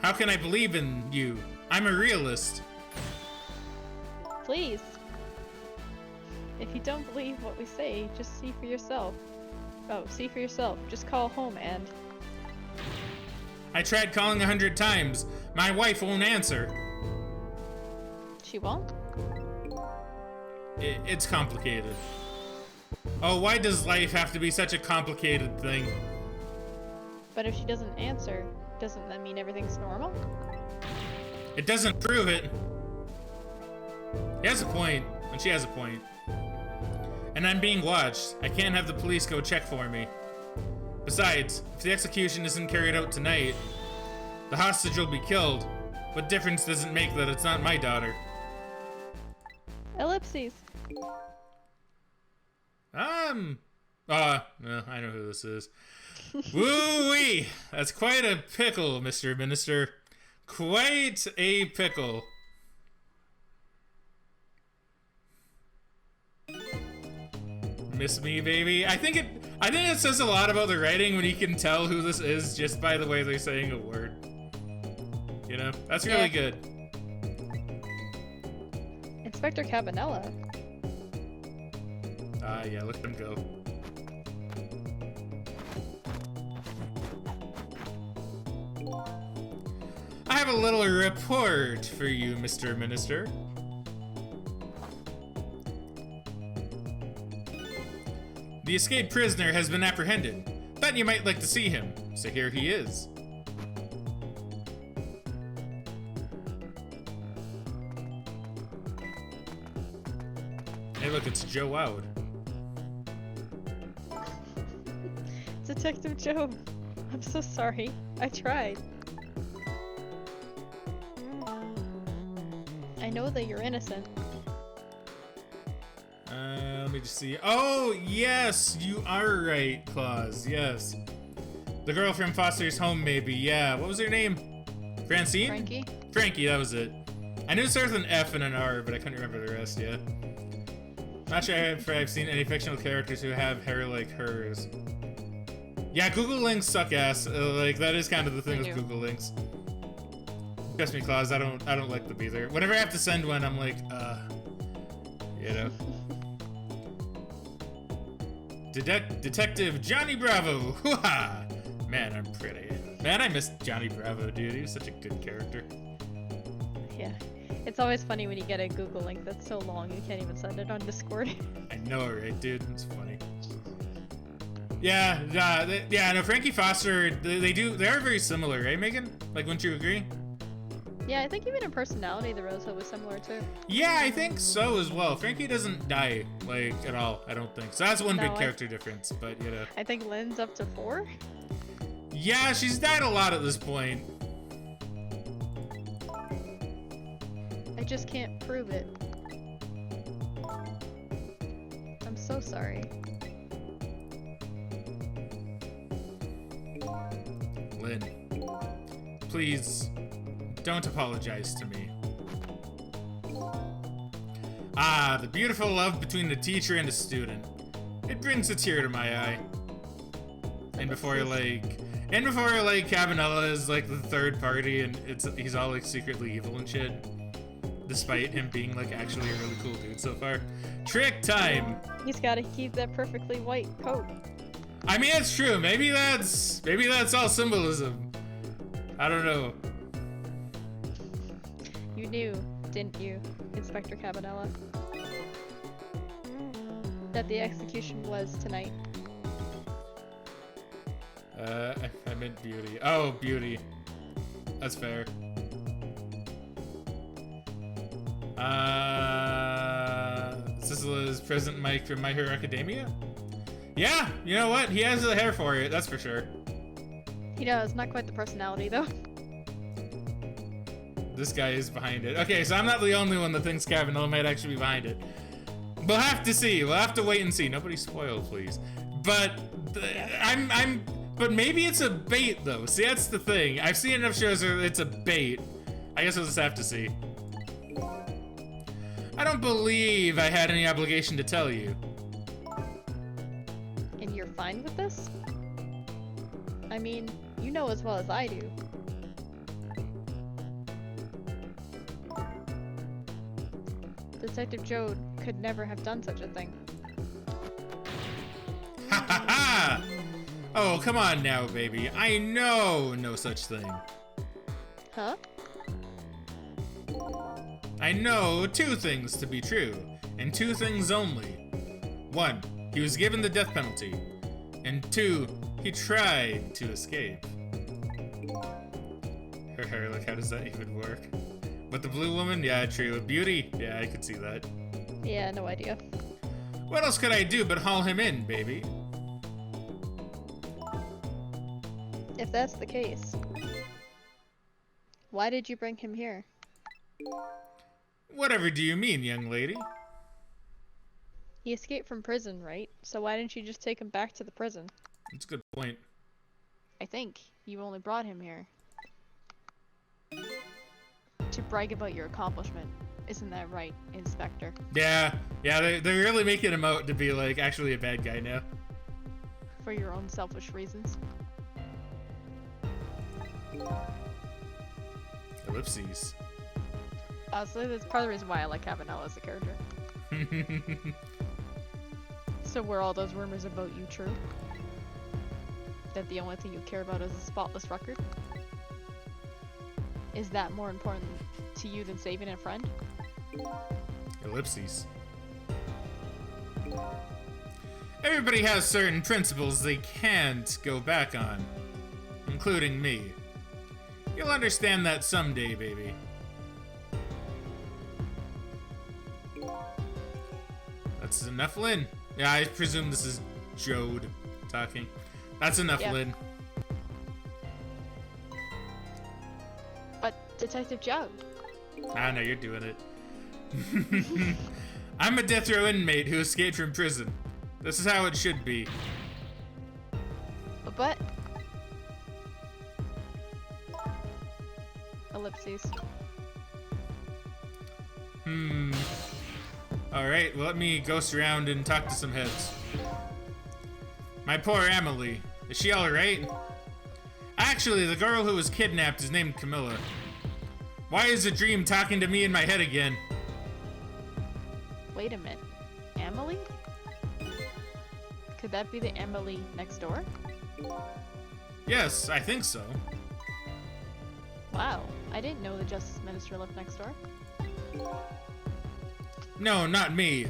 How can I believe in you? I'm a realist. Please. If you don't believe what we say, just see for yourself. Oh, see for yourself. Just call home and... I tried calling 100 times. My wife won't answer. She won't? It's complicated. Oh, why does life have to be such a complicated thing? But if she doesn't answer, doesn't that mean everything's normal? It doesn't prove it. He has a point, and she has a point. And I'm being watched. I can't have the police go check for me. Besides, if the execution isn't carried out tonight, the hostage will be killed. What difference does it make that it's not my daughter? Ellipses. No, I know who this is. Woo-wee! That's quite a pickle, Mr. Minister. Quite a pickle. Miss me, baby. I think it says a lot about the writing when you can tell who this is just by the way they're saying a word. You know, that's really good. Inspector Cabanella. Yeah, let them go. I have a little report for you, Mr. Minister. The escaped prisoner has been apprehended. Thought you might like to see him, so here he is. Hey look, it's Joe Woud. Detective Joe, I'm so sorry. I tried. I know that you're innocent. Let me just see. Oh, yes, you are right, Claus. Yes. The girl from Foster's home, maybe. Yeah. What was her name? Francine? Frankie? Frankie, that was it. I knew it started with an F and an R, but I couldn't remember the rest yet. Not sure if I've seen any fictional characters who have hair like hers. Yeah, Google links suck ass. Like, that is kind of the thing with Google links. Trust me, Claus, I don't like them either. Whenever I have to send one, I'm like, you know. Detective Johnny Bravo! Hoo-ha! Man, I'm pretty. Man, I missed Johnny Bravo, dude. He was such a good character. Yeah. It's always funny when you get a Google link that's so long you can't even send it on Discord. I know, right, dude? It's funny. Yeah, no, Frankie Foster, they are very similar, right, Megan? Like, wouldn't you agree? Yeah, I think even in personality, the Rosa was similar too. Yeah, I think so as well. Frankie doesn't die, like, at all, I don't think. So that's one big character difference, but, you know. I think Lynn's up to 4? Yeah, she's died a lot at this point. I just can't prove it. I'm so sorry. Lynn, please, don't apologize to me. Ah, the beautiful love between the teacher and the student. It brings a tear to my eye. And before Cabanella is like the third party and he's all like secretly evil and shit. Despite him being like actually a really cool dude so far. Trick time! He's gotta keep that perfectly white coat. I mean, it's true. Maybe that's all symbolism. I don't know. You knew, didn't you, Inspector Cabanella, that the execution was tonight? I meant beauty. Oh, beauty. That's fair. Sizzle is President Mike from My Hero Academia? Yeah, you know what? He has the hair for it, that's for sure. He does, not quite the personality though. This guy is behind it. Okay, so I'm not the only one that thinks Cabanella might actually be behind it. We'll have to see. We'll have to wait and see. Nobody spoil, please. But but maybe it's a bait though. See, that's the thing. I've seen enough shows where it's a bait. I guess we'll just have to see. I don't believe I had any obligation to tell you. And you're fine with this? I mean, you know as well as I do. Detective Joe could never have done such a thing. Ha ha ha! Oh, come on now, baby. I know no such thing. Huh? I know 2 things to be true, and 2 things only. 1, he was given the death penalty, and 2, he tried to escape. Her hair, like, how does that even work? But the blue woman? Yeah, true. Beauty? Yeah, I could see that. Yeah, no idea. What else could I do but haul him in, baby? If that's the case, why did you bring him here? Whatever do you mean, young lady? He escaped from prison, right? So why didn't you just take him back to the prison? That's a good point. I think you only brought him here to brag about your accomplishment. Isn't that right, Inspector? Yeah, they're really making him out to be, like, actually a bad guy now. For your own selfish reasons. Ellipses. So that's part of the reason why I like having Elle as a character. So were all those rumors about you true? That the only thing you care about is a spotless record? Is that more important to you than saving a friend? Ellipses. Everybody has certain principles they can't go back on, including me. You'll understand that someday, baby. That's enough, Lynn. Yeah, I presume this is Jode talking. That's enough, Yeah. Lynn. But Detective Joe. Ah, no, you're doing it. I'm a death row inmate who escaped from prison. This is how it should be. But ellipses. Alright, well, let me ghost around and talk to some heads. My poor Emily. Is she alright? Actually, the girl who was kidnapped is named Camilla. Why is a dream talking to me in my head again? Wait a minute. Emily? Could that be the Emily next door? Yes, I think so. Wow, I didn't know the Justice Minister lived next door. No, not me.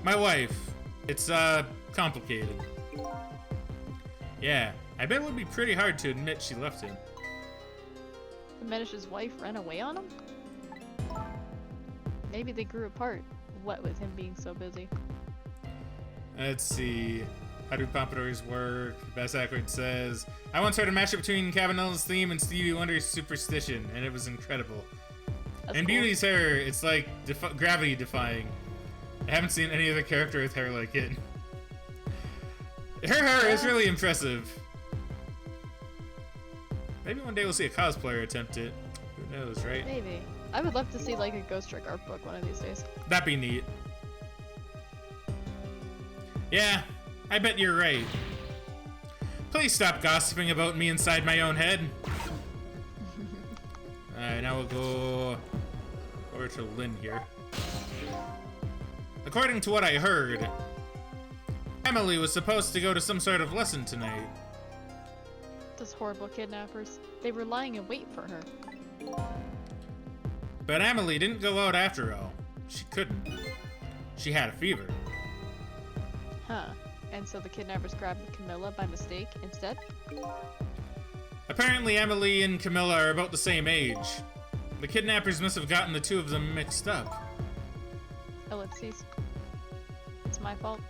My wife. It's, complicated. Yeah, I bet it would be pretty hard to admit she left him. The Minister's wife ran away on him? Maybe they grew apart, what with him being so busy. Let's see. How do pompadours work? Best Ackroyd says, I once heard a mashup between Cabanella's theme and Stevie Wonder's Superstition, and it was incredible. That's And cool. Beauty's hair, it's like gravity defying. I haven't seen any other character with hair like it. Her hair is really impressive. Maybe one day we'll see a cosplayer attempt it. Who knows, right? Maybe. I would love to see like a Ghost Trick art book one of these days. That'd be neat. Yeah, I bet you're right. Please stop gossiping about me inside my own head. Alright, now we'll go over to Lynn here. According to what I heard, Emily was supposed to go to some sort of lesson tonight. Those horrible kidnappers. They were lying in wait for her. But Emily didn't go out after all. She couldn't. She had a fever. Huh. And so the kidnappers grabbed Camilla by mistake instead? Apparently Emily and Camilla are about the same age. The kidnappers must have gotten the two of them mixed up. Ellipses. It's my fault.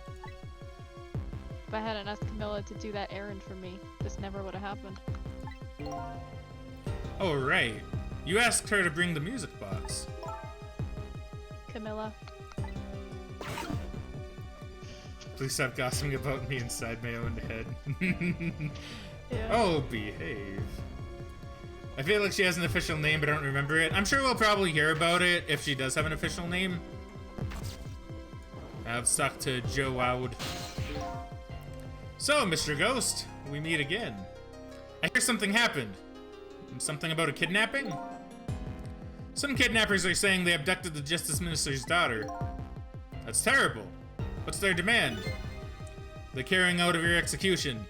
If I hadn't asked Camilla to do that errand for me, this never would have happened. Oh, right. You asked her to bring the music box. Camilla. Please stop gossiping about me inside my own head. Yeah. Oh, behave. I feel like she has an official name, but I don't remember it. I'm sure we'll probably hear about it if she does have an official name. I've stuck to Joe Woud. So, Mr. Ghost, we meet again. I hear something happened. Something about a kidnapping? Some kidnappers are saying they abducted the Justice Minister's daughter. That's terrible. What's their demand? The carrying out of your execution.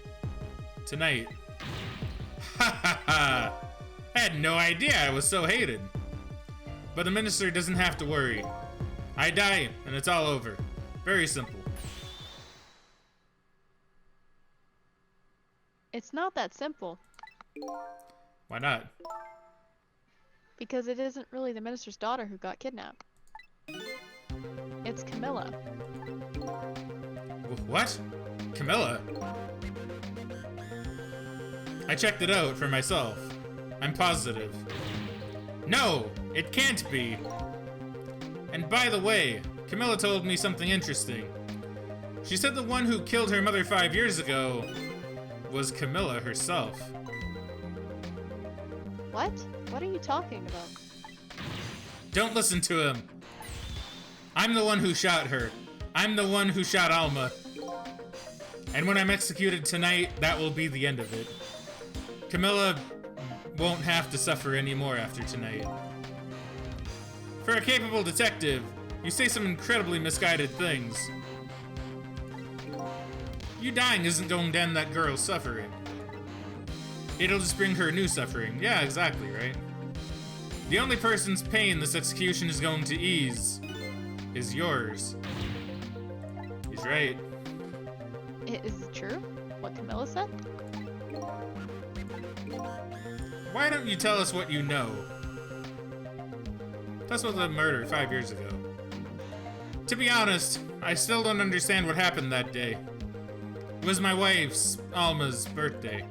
Tonight. Ha ha ha! I had no idea I was so hated. But the minister doesn't have to worry. I die, and it's all over. Very simple. It's not that simple. Why not? Because it isn't really the minister's daughter who got kidnapped. It's Camilla. What? Camilla? I checked it out for myself. I'm positive. No, it can't be. And by the way, Camilla told me something interesting. She said the one who killed her mother 5 years ago was Camilla herself. What? What are you talking about? Don't listen to him. I'm the one who shot her. I'm the one who shot Alma. And when I'm executed tonight, that will be the end of it. Camilla won't have to suffer anymore after tonight. For a capable detective, you say some incredibly misguided things. You dying isn't going to end that girl's suffering. It'll just bring her new suffering. Yeah, exactly, right? The only person's pain this execution is going to ease is yours. He's right. Is it true? What Camilla said? Why don't you tell us what you know? Tell us about the murder 5 years ago. To be honest, I still don't understand what happened that day. It was my wife's, Alma's, birthday.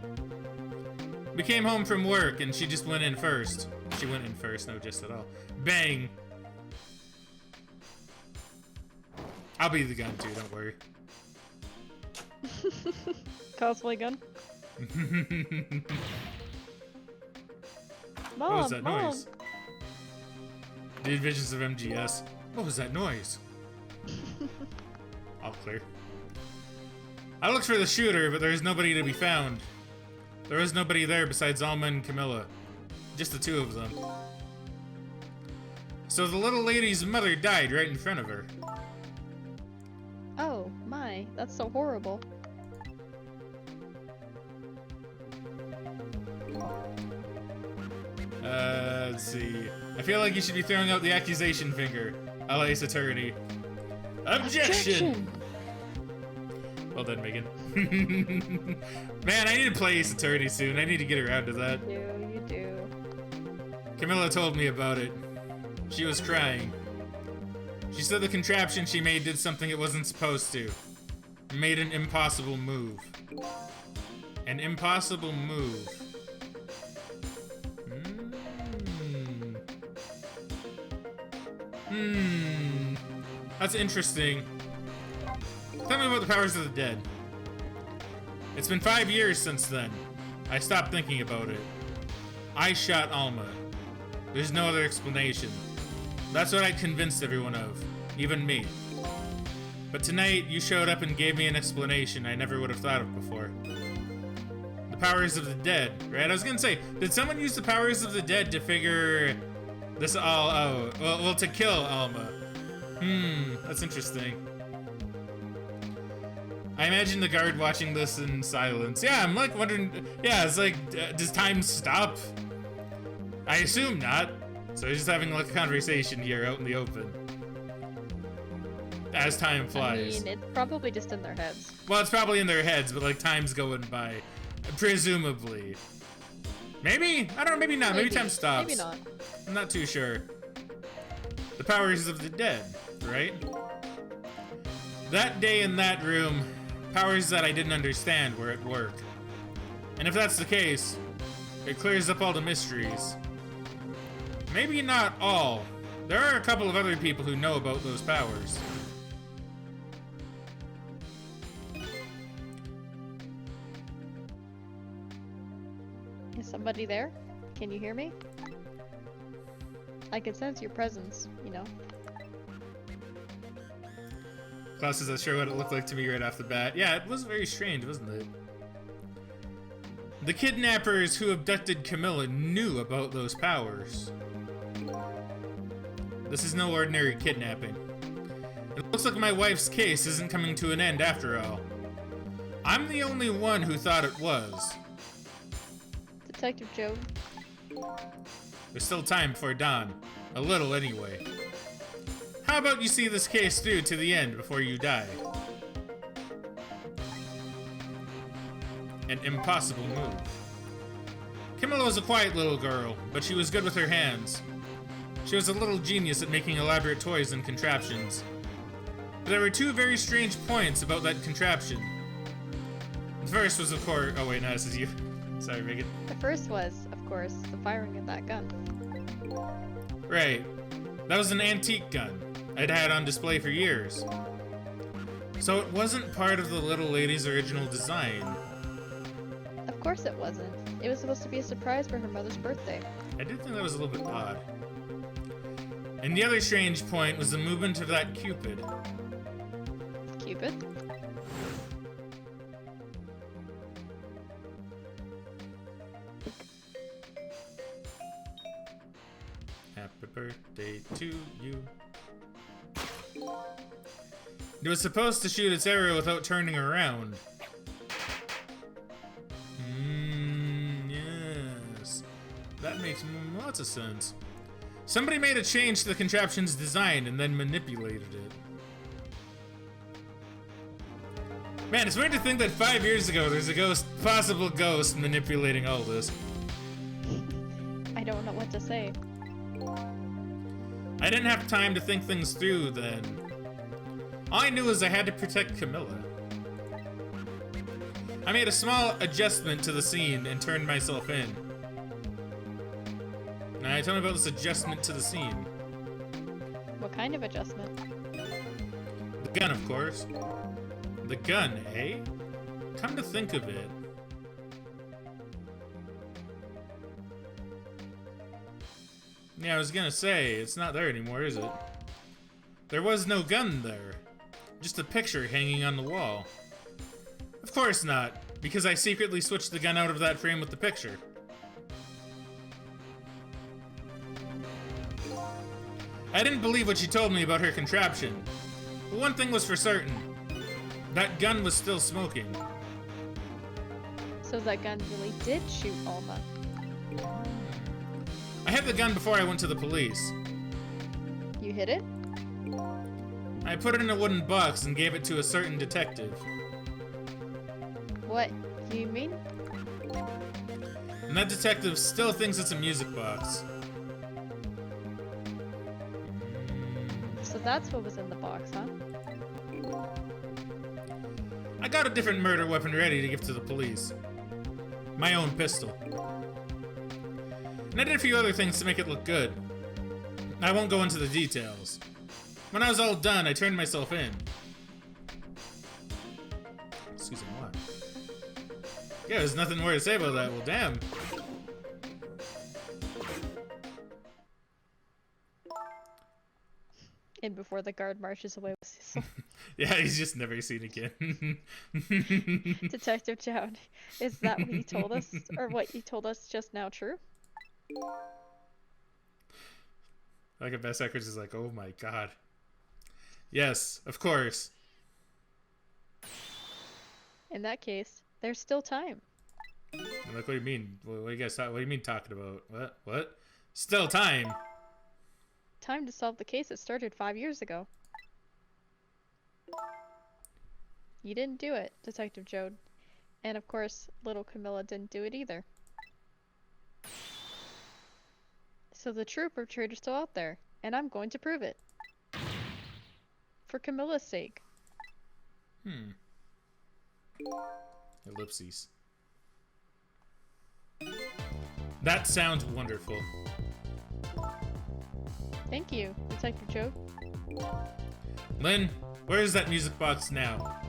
We came home from work and she just went in first. She went in first, no just at all. Bang! I'll be the gun too, don't worry. Cosplay gun. Mom, What was that Mom. noise? The Visions of MGS. What was that noise? All clear. I looked for the shooter, but there is nobody to be found. There was nobody there besides Alma and Camilla. Just the two of them. So the little lady's mother died right in front of her. Oh, my. That's so horrible. Let's see. I feel like you should be throwing out the accusation finger. LA's attorney. Objection! Well done, Megan. Man, I need to play Ace Attorney soon. I need to get around to that. You do. Camilla told me about it. She was crying. She said the contraption she made did something it wasn't supposed to. It made an impossible move. An impossible move. That's interesting. Tell me about the powers of the dead. It's been 5 years since then. I stopped thinking about it. I shot Alma. There's no other explanation. That's what I convinced everyone of. Even me. But tonight, you showed up and gave me an explanation I never would have thought of before. The powers of the dead, right? I was gonna say, did someone use the powers of the dead to figure this all out? Well, to kill Alma. That's interesting. I imagine the guard watching this in silence. Yeah, I'm like wondering, yeah, it's like, does time stop? I assume not. So he's just having like a conversation here out in the open. As time flies. I mean, it's probably just in their heads. Well, it's probably in their heads, but like time's going by. Presumably. Maybe? I don't know, maybe not. Maybe time stops. Maybe not. I'm not too sure. The powers of the dead, right? That day in that room, powers that I didn't understand were at work. And if that's the case, it clears up all the mysteries. Maybe not all. There are a couple of other people who know about those powers. Is somebody there? Can you hear me? I can sense your presence, you know. Klaus is not sure what it looked like to me right off the bat. Yeah, it was very strange, wasn't it? The kidnappers who abducted Camilla knew about those powers. This is no ordinary kidnapping. It looks like my wife's case isn't coming to an end after all. I'm the only one who thought it was. Detective Joe. There's still time before dawn. A little, anyway. How about you see this case through to the end before you die? An impossible move. Camilla was a quiet little girl, but she was good with her hands. She was a little genius at making elaborate toys and contraptions. But there were two very strange points about that contraption. The first was, of course... Oh wait, no, this is you. Sorry, Megan. The first was, of course, the firing of that gun. Right. That was an antique gun I'd had on display for years. So it wasn't part of the little lady's original design. Of course it wasn't. It was supposed to be a surprise for her mother's birthday. I did think that was a little bit odd. And the other strange point was the movement of that Cupid. Cupid? Happy birthday to you. It was supposed to shoot its arrow without turning around. Yes. That makes lots of sense. Somebody made a change to the contraption's design and then manipulated it. Man, it's weird to think that 5 years ago there's a possible ghost manipulating all this. I don't know what to say. I didn't have time to think things through then. All I knew was I had to protect Camilla. I made a small adjustment to the scene and turned myself in. Now, tell me about this adjustment to the scene. What kind of adjustment? The gun, of course. The gun, eh? Come to think of it. Yeah, I was gonna say, it's not there anymore, is it? There was no gun there. Just a picture hanging on the wall. Of course not, because I secretly switched the gun out of that frame with the picture. I didn't believe what she told me about her contraption. But one thing was for certain. That gun was still smoking. So that gun really did shoot Alma. I had the gun before I went to the police. You hid it? I put it in a wooden box and gave it to a certain detective. What do you mean? And that detective still thinks it's a music box. So that's what was in the box, huh? I got a different murder weapon ready to give to the police. My own pistol. And I did a few other things to make it look good. I won't go into the details. When I was all done, I turned myself in. Excuse me, what? Yeah, there's nothing more to say about that. Well, damn. And before the guard marches away with Cecil. Yeah, he's just never seen again. Detective Chowd, is that what you told us? Or what you told us just now true? Like a best actress is like, oh my god. Yes, of course. In that case, there's still time. Like, what do you mean? What do you guys what do you mean talking about? What? What? Still time. Time to solve the case that started 5 years ago. You didn't do it, Detective Joad. And of course, little Camilla didn't do it either. So the true perpetrator's still out there, and I'm going to prove it. For Camilla's sake. Ellipses. That sounds wonderful. Thank you, Detective Joad. Lynn, where is that music box now?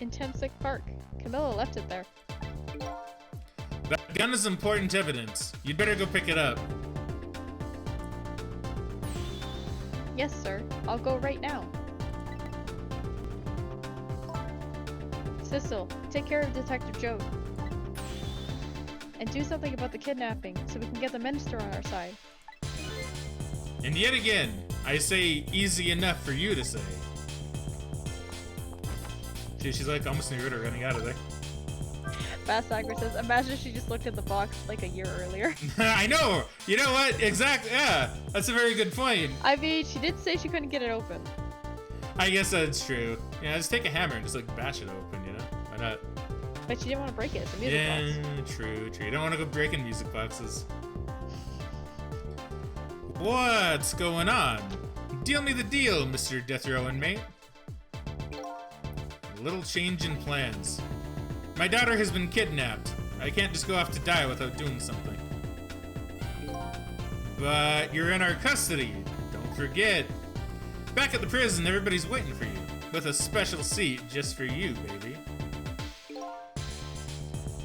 In Temsick Park. Camilla left it there. That gun is important evidence. You'd better go pick it up. Yes, sir. I'll go right now. Cecil, take care of Detective Joad. And do something about the kidnapping so we can get the minister on our side. And yet again, I say easy enough for you to say. She's like almost near her running out of there. Bass Agri says, imagine she just looked at the box like a year earlier. I know! You know what? Exactly, yeah. That's a very good point. I mean, she did say she couldn't get it open. I guess that's true. Yeah, just take a hammer and just like bash it open, you know? Why not? But she didn't want to break it. It's a music box. Yeah, true. You don't want to go breaking music boxes. What's going on? Deal me the deal, Mr. Death Row inmate. A little change in plans. My daughter has been kidnapped. I can't just go off to die without doing something. But you're in our custody. Don't forget. Back at the prison, everybody's waiting for you. With a special seat just for you, baby.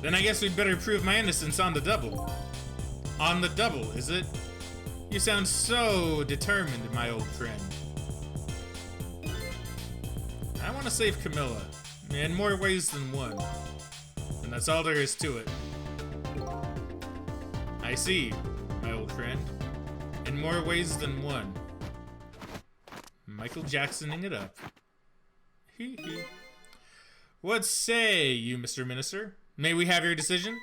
Then I guess we'd better prove my innocence on the double. On the double, is it? You sound so determined, my old friend. I want to save Camilla. In more ways than one. And that's all there is to it. I see, my old friend. In more ways than one. Michael Jacksoning it up. Hee hee. What say you, Mr. Minister? May we have your decision?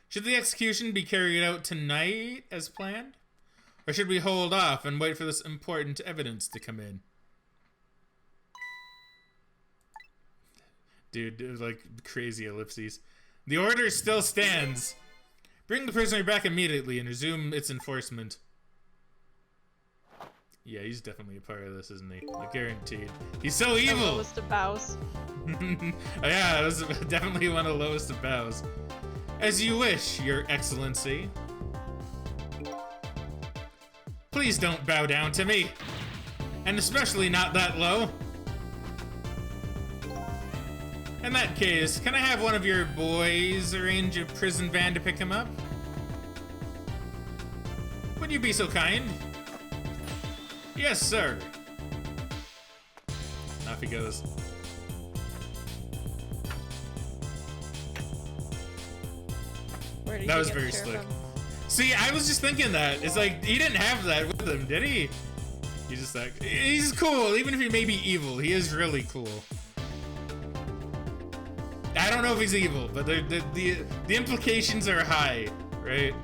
Should the execution be carried out tonight as planned? Or should we hold off and wait for this important evidence to come in? Dude, it was like crazy ellipses. The order still stands. Bring the prisoner back immediately and resume its enforcement. Yeah, he's definitely a part of this, isn't he? Like, guaranteed. He's so evil! The lowest of bows. Oh yeah, that was definitely one of the lowest of bows. As you wish, Your Excellency. Please don't bow down to me. And especially not that low. In that case, can I have one of your boys arrange a prison van to pick him up? Would you be so kind? Yes, sir. And off he goes. Where did That you was get very the chair slick. from? See, I was just thinking that. It's like, he didn't have that with him, did he? He's just like, he's cool. Even if he may be evil, he is really cool. I don't know if he's evil, but the implications are high, right?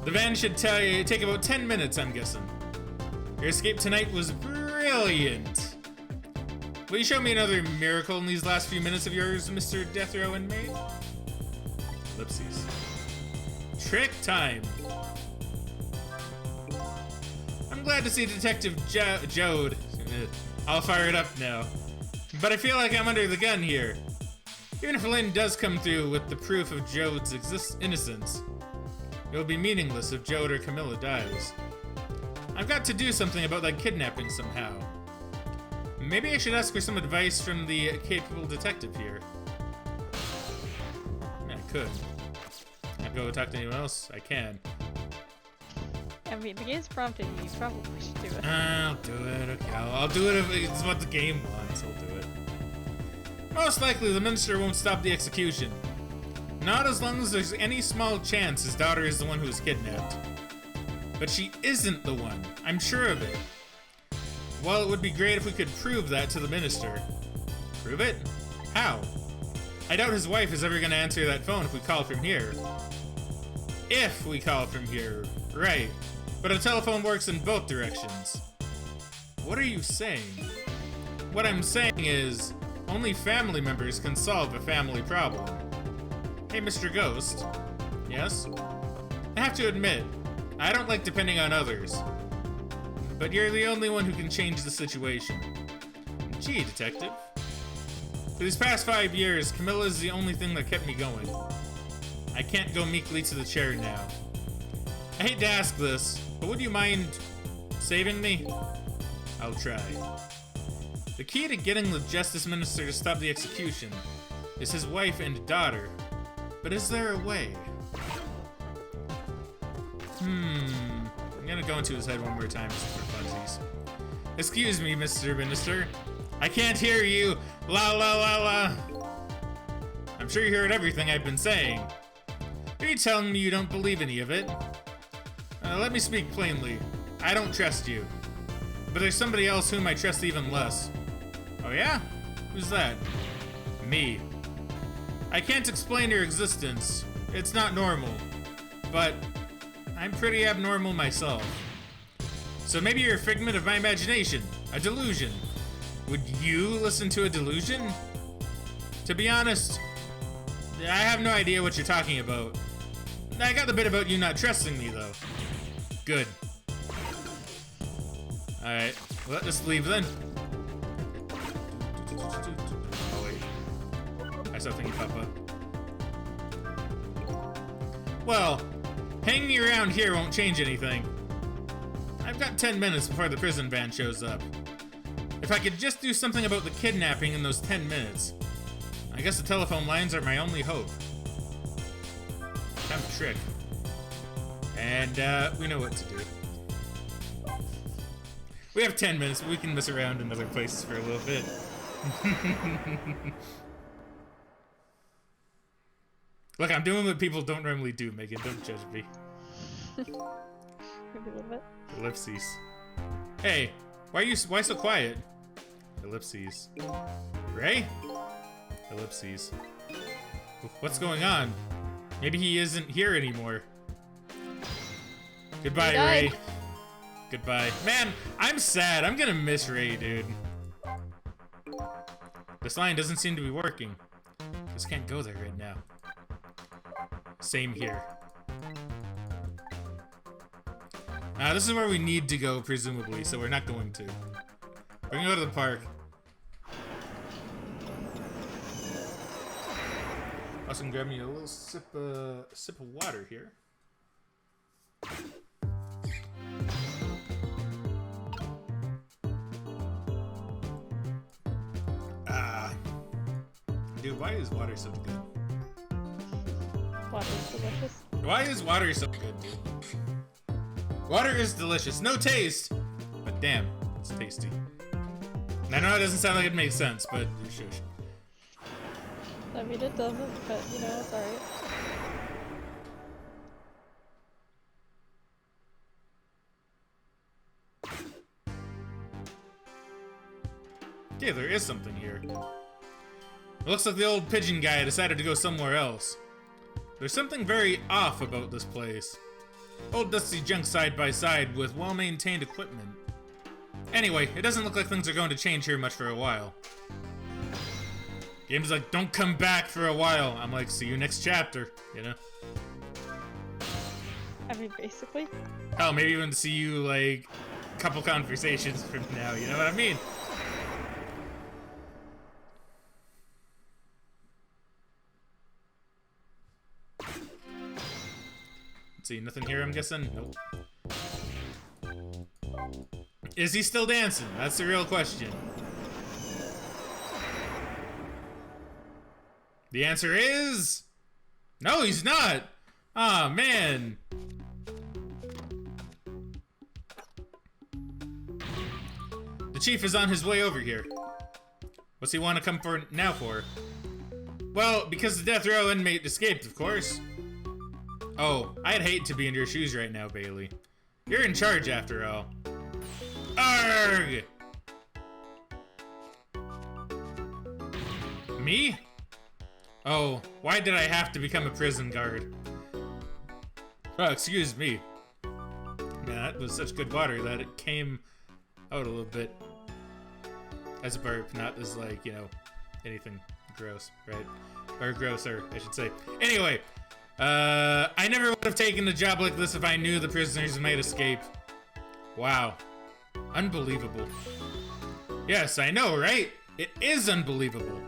The van should take about 10 minutes, I'm guessing. Your escape tonight was brilliant. Will you show me another miracle in these last few minutes of yours, Mr. Death Row inmate? Ellipses. Trick time. I'm glad to see Detective Jode. I'll fire it up now. But I feel like I'm under the gun here. Even if Lynn does come through with the proof of Jode's innocence, it will be meaningless if Jode or Camilla dies. I've got to do something about that kidnapping somehow. Maybe I should ask for some advice from the capable detective here. Yeah, I could. I'd go talk to anyone else. I can. I mean, the game's prompting you. You probably should do it. I'll do it. Okay, I'll do it if it's what the game wants. I'll do it. Most likely, the minister won't stop the execution. Not as long as there's any small chance his daughter is the one who was kidnapped. But she isn't the one. I'm sure of it. Well, it would be great if we could prove that to the minister. Prove it? How? I doubt his wife is ever going to answer that phone if we call from here. If we call from here, right. But a telephone works in both directions. What are you saying? What I'm saying is, only family members can solve a family problem. Hey, Mr. Ghost. Yes? I have to admit, I don't like depending on others. But you're the only one who can change the situation. Gee, detective. For these past 5 years, Camilla is the only thing that kept me going. I can't go meekly to the chair now. I hate to ask this, but would you mind saving me? I'll try. The key to getting the Justice Minister to stop the execution is his wife and daughter. But is there a way? I'm gonna go into his head one more time just for funsies. Excuse me, Mr. Minister. I can't hear you. La la la la. I'm sure you heard everything I've been saying. Are you telling me you don't believe any of it? Let me speak plainly. I don't trust you. But there's somebody else whom I trust even less. Oh yeah? Who's that? Me. I can't explain your existence. It's not normal. But I'm pretty abnormal myself. So maybe you're a figment of my imagination. A delusion. Would you listen to a delusion? To be honest, I have no idea what you're talking about. I got the bit about you not trusting me, though. Good. Alright, well, let us leave then. Oh, wait. I saw thingy pop up. Well, hanging me around here won't change anything. I've got 10 minutes before the prison van shows up. If I could just do something about the kidnapping in those 10 minutes, I guess the telephone lines are my only hope. Time to trick. And, we know what to do. We have 10 minutes, but we can mess around in other places for a little bit. Look, I'm doing what people don't normally do, Megan. Don't judge me. Maybe a little bit. Ellipses. Hey, why so quiet? Ellipses. Ray? Ellipses. What's going on? Maybe he isn't here anymore. Goodbye, Ray. Goodbye. Man, I'm sad. I'm gonna miss Ray, dude. This line doesn't seem to be working. Just can't go there right now. Same here. This is where we need to go, presumably, so we're not going to. We're gonna go to the park. Also, grab me a little sip of water here. Dude, why is water so good? Water is delicious. Why is water so good, dude? Water is delicious. No taste, but damn, it's tasty. And I know it doesn't sound like it makes sense, but shush. I mean, it doesn't, but you know, it's alright. Okay, there is something here. It looks like the old pigeon guy decided to go somewhere else. There's something very off about this place. Old dusty junk side by side with well-maintained equipment. Anyway, it doesn't look like things are going to change here much for a while. Game's like, don't come back for a while. I'm like, see you next chapter, you know? I mean, basically. Hell, maybe even see you, like, a couple conversations from now, you know what I mean? Let's see, nothing here, I'm guessing? Nope. Is he still dancing? That's the real question. The answer is... no, he's not! Aw, man! The chief is on his way over here. What's he want to come for now for? Well, because the death row inmate escaped, of course. Oh, I'd hate to be in your shoes right now, Bailey. You're in charge, after all. Arrgh! Me? Oh, why did I have to become a prison guard? Oh, excuse me. Man, that was such good water that it came out a little bit. As a burp, not as, like, you know, anything gross, right? Or grosser, I should say. Anyway, I never would have taken a job like this if I knew the prisoners might escape. Wow. Unbelievable. Yes, I know, right? It is unbelievable.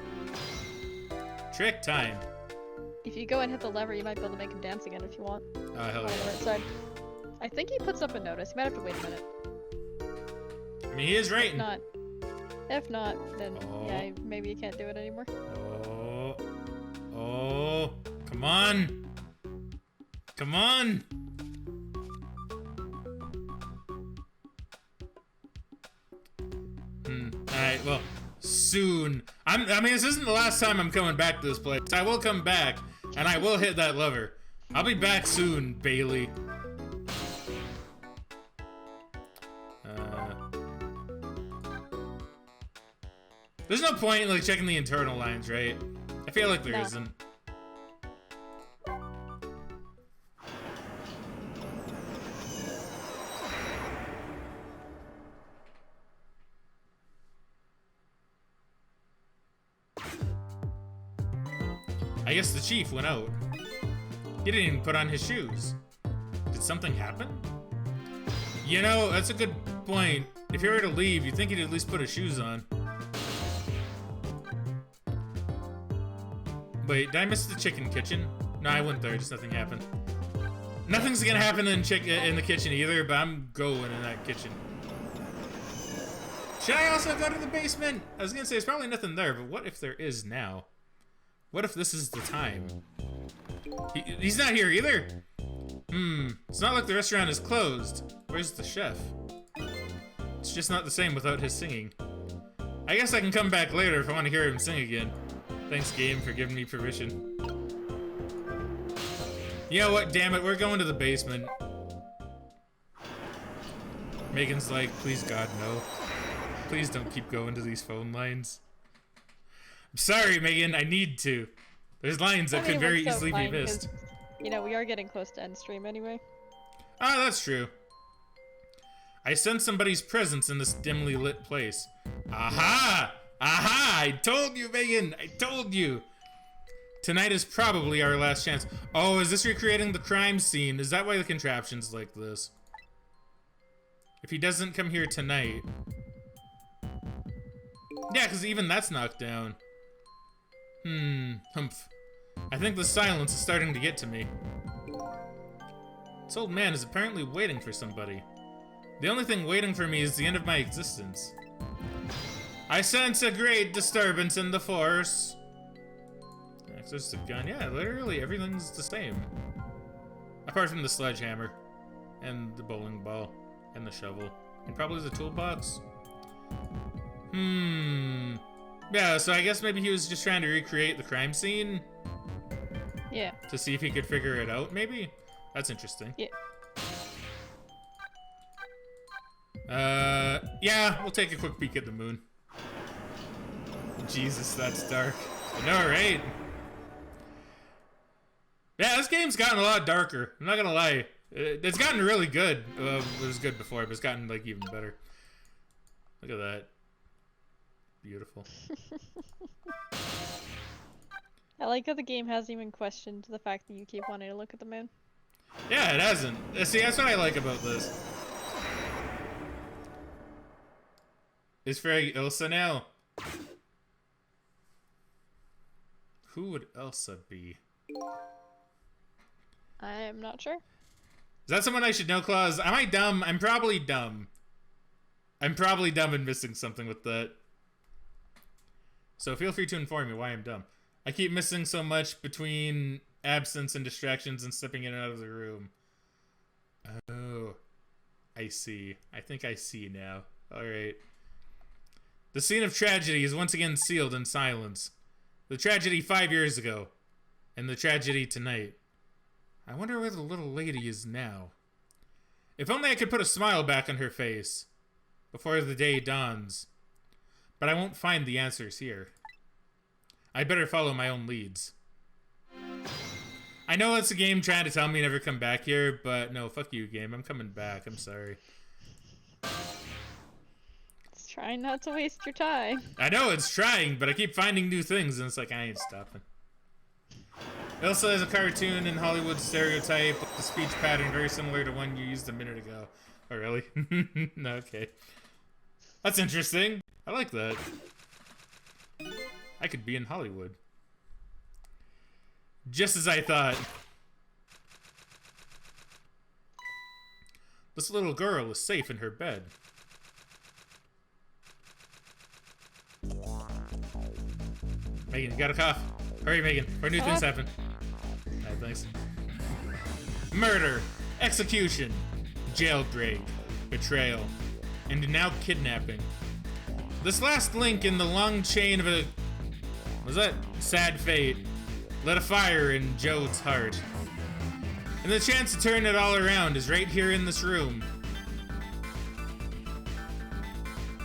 Trick time. If you go and hit the lever, you might be able to make him dance again if you want. Oh, hell On the yeah. right side. I think he puts up a notice. You might have to wait a minute. I mean, he is writing. If not, then Oh. yeah, maybe you can't do it anymore. Oh. Oh. Come on. Come on. Alright, well, soon. I mean, this isn't the last time I'm coming back to this place. I will come back, and I will hit that lever. I'll be back soon, Bailey. There's no point in, like, checking the internal lines, right? I feel like there No. isn't. I guess the chief went out. He didn't even put on his shoes. Did something happen? You know, that's a good point. If he were to leave, you'd think he'd at least put his shoes on. Wait, did I miss the chicken kitchen? No, I went there, just nothing happened. Nothing's gonna happen in the kitchen either, but I'm going in that kitchen. Should I also go to the basement? I was gonna say, there's probably nothing there, but what if there is now? What if this is the time? He's not here either? It's not like the restaurant is closed. Where's the chef? It's just not the same without his singing. I guess I can come back later if I want to hear him sing again. Thanks, game, for giving me permission. You know what, damn it, we're going to the basement. Megan's like, please God, no. Please don't keep going to these phone lines. I'm sorry, Megan, I need to. There's lines that could very easily be missed. You know, we are getting close to end stream anyway. Ah, that's true. I sense somebody's presence in this dimly lit place. Aha! Aha! I told you, Megan! I told you! Tonight is probably our last chance. Oh, is this recreating the crime scene? Is that why the contraption's like this? If he doesn't come here tonight... Yeah, because even that's knocked down. Humph. I think the silence is starting to get to me. This old man is apparently waiting for somebody. The only thing waiting for me is the end of my existence. I sense a great disturbance in the force. Access to gun. Yeah, literally everything's the same. Apart from the sledgehammer. And the bowling ball. And the shovel. And probably the toolbox. Yeah, so I guess maybe he was just trying to recreate the crime scene. Yeah. To see if he could figure it out, maybe? That's interesting. Yeah. Yeah, we'll take a quick peek at the moon. Jesus, that's dark. I know, right? Yeah, this game's gotten a lot darker. I'm not gonna lie. It's gotten really good. It was good before, but it's gotten, like, even better. Look at that. Beautiful. I like how the game hasn't even questioned the fact that you keep wanting to look at the moon. Yeah, it hasn't. See, that's what I like about this. Is Frag Elsa now? Who would Elsa be? I'm not sure. Is that someone I should know, Claus? Am I dumb? I'm probably dumb. I'm probably dumb and missing something with that. So feel free to inform me why I'm dumb. I keep missing so much between absence and distractions and stepping in and out of the room. Oh, I see. I think I see now. Alright. The scene of tragedy is once again sealed in silence. The tragedy 5 years ago. And the tragedy tonight. I wonder where the little lady is now. If only I could put a smile back on her face. Before the day dawns. But I won't find the answers here. I better follow my own leads. I know it's a game trying to tell me never come back here, but no, fuck you, game. I'm coming back. I'm sorry. It's trying not to waste your time. I know it's trying, but I keep finding new things, and it's like, I ain't stopping. Elsa is a cartoon and Hollywood stereotype with a speech pattern very similar to one you used a minute ago. Oh, really? No, okay. That's interesting. I like that. I could be in Hollywood. Just as I thought. This little girl is safe in her bed. Megan, you got a cough? Hurry, Megan, or new things happen. Alright, thanks. Murder, execution, jailbreak, betrayal, and now kidnapping. This last link in the long chain of a... was that? Sad fate. Lit a fire in Joe's heart. And the chance to turn it all around is right here in this room.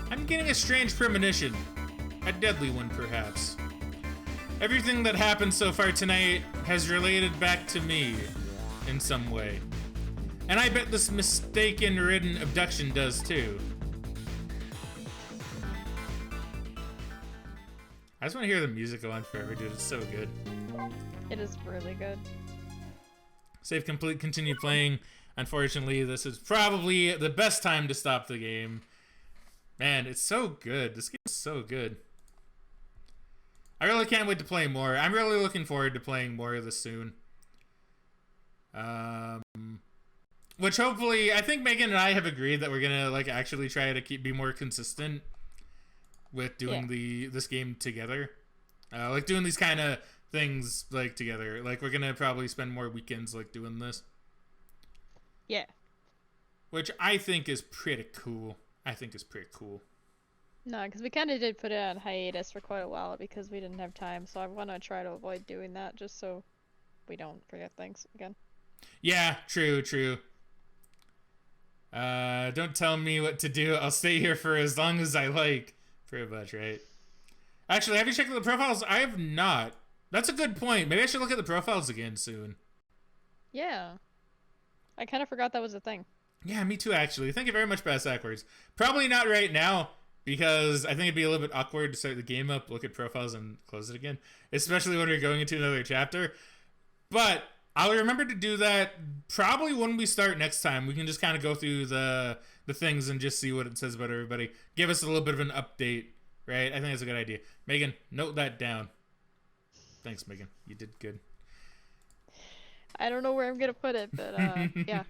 I'm getting a strange premonition. A deadly one, perhaps. Everything that happened so far tonight has related back to me in some way. And I bet this mistaken-ridden abduction does too. I just want to hear the music go on forever, dude. It's so good. It is really good. Save complete, continue playing. Unfortunately, this is probably the best time to stop the game. Man, it's so good. This game is so good. I really can't wait to play more. I'm really looking forward to playing more of this soon. Which hopefully, I think Megan and I have agreed that we're gonna like actually try to be more consistent with doing this game together. Like doing these kind of things like together. Like we're gonna probably spend more weekends like doing this. Yeah. Which I think is pretty cool. No, because we kind of did put it on hiatus for quite a while because we didn't have time. So I want to try to avoid doing that just so we don't forget things again. Yeah, true. Don't tell me what to do. I'll stay here for as long as I like. Pretty much, right? Actually, have you checked the profiles? I have not. That's a good point. Maybe I should look at the profiles again soon. Yeah. I kind of forgot that was a thing. Yeah, me too, actually. Thank you very much, Bass Backwards. Probably not right now, because I think it'd be a little bit awkward to start the game up, look at profiles, and close it again. Especially when we're going into another chapter. But I'll remember to do that probably when we start next time. We can just kind of go through the things and just see what it says about everybody. Give us a little bit of an update, right? I think that's a good idea. Megan, note that down. Thanks, Megan. You did good. I don't know where I'm going to put it, but yeah.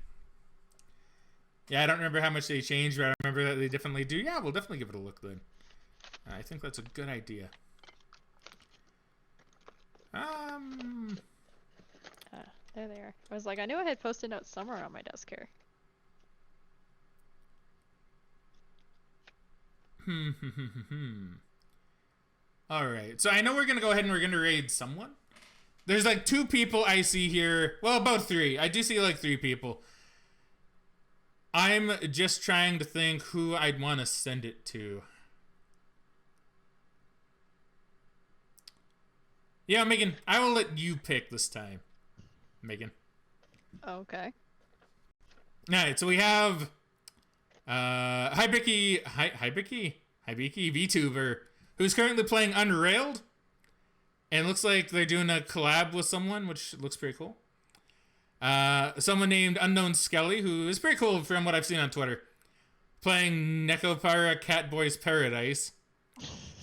Yeah, I don't remember how much they changed, but I remember that they definitely do. Yeah, we'll definitely give it a look then. I think that's a good idea. There they are. I was like, I knew I had Post-it notes somewhere on my desk here. Alright, so I know we're going to go ahead and we're going to raid someone. There's like 2 people I see here. Well, about 3. I do see like 3 people. I'm just trying to think who I'd want to send it to. Yeah, Megan, I will let you pick this time. Megan. Okay. Alright, so we have Hibiki VTuber, who's currently playing Unrailed. And looks like they're doing a collab with someone, which looks pretty cool. Someone named Unknown Skelly, who is pretty cool from what I've seen on Twitter, playing Nekopara Catboy's Paradise,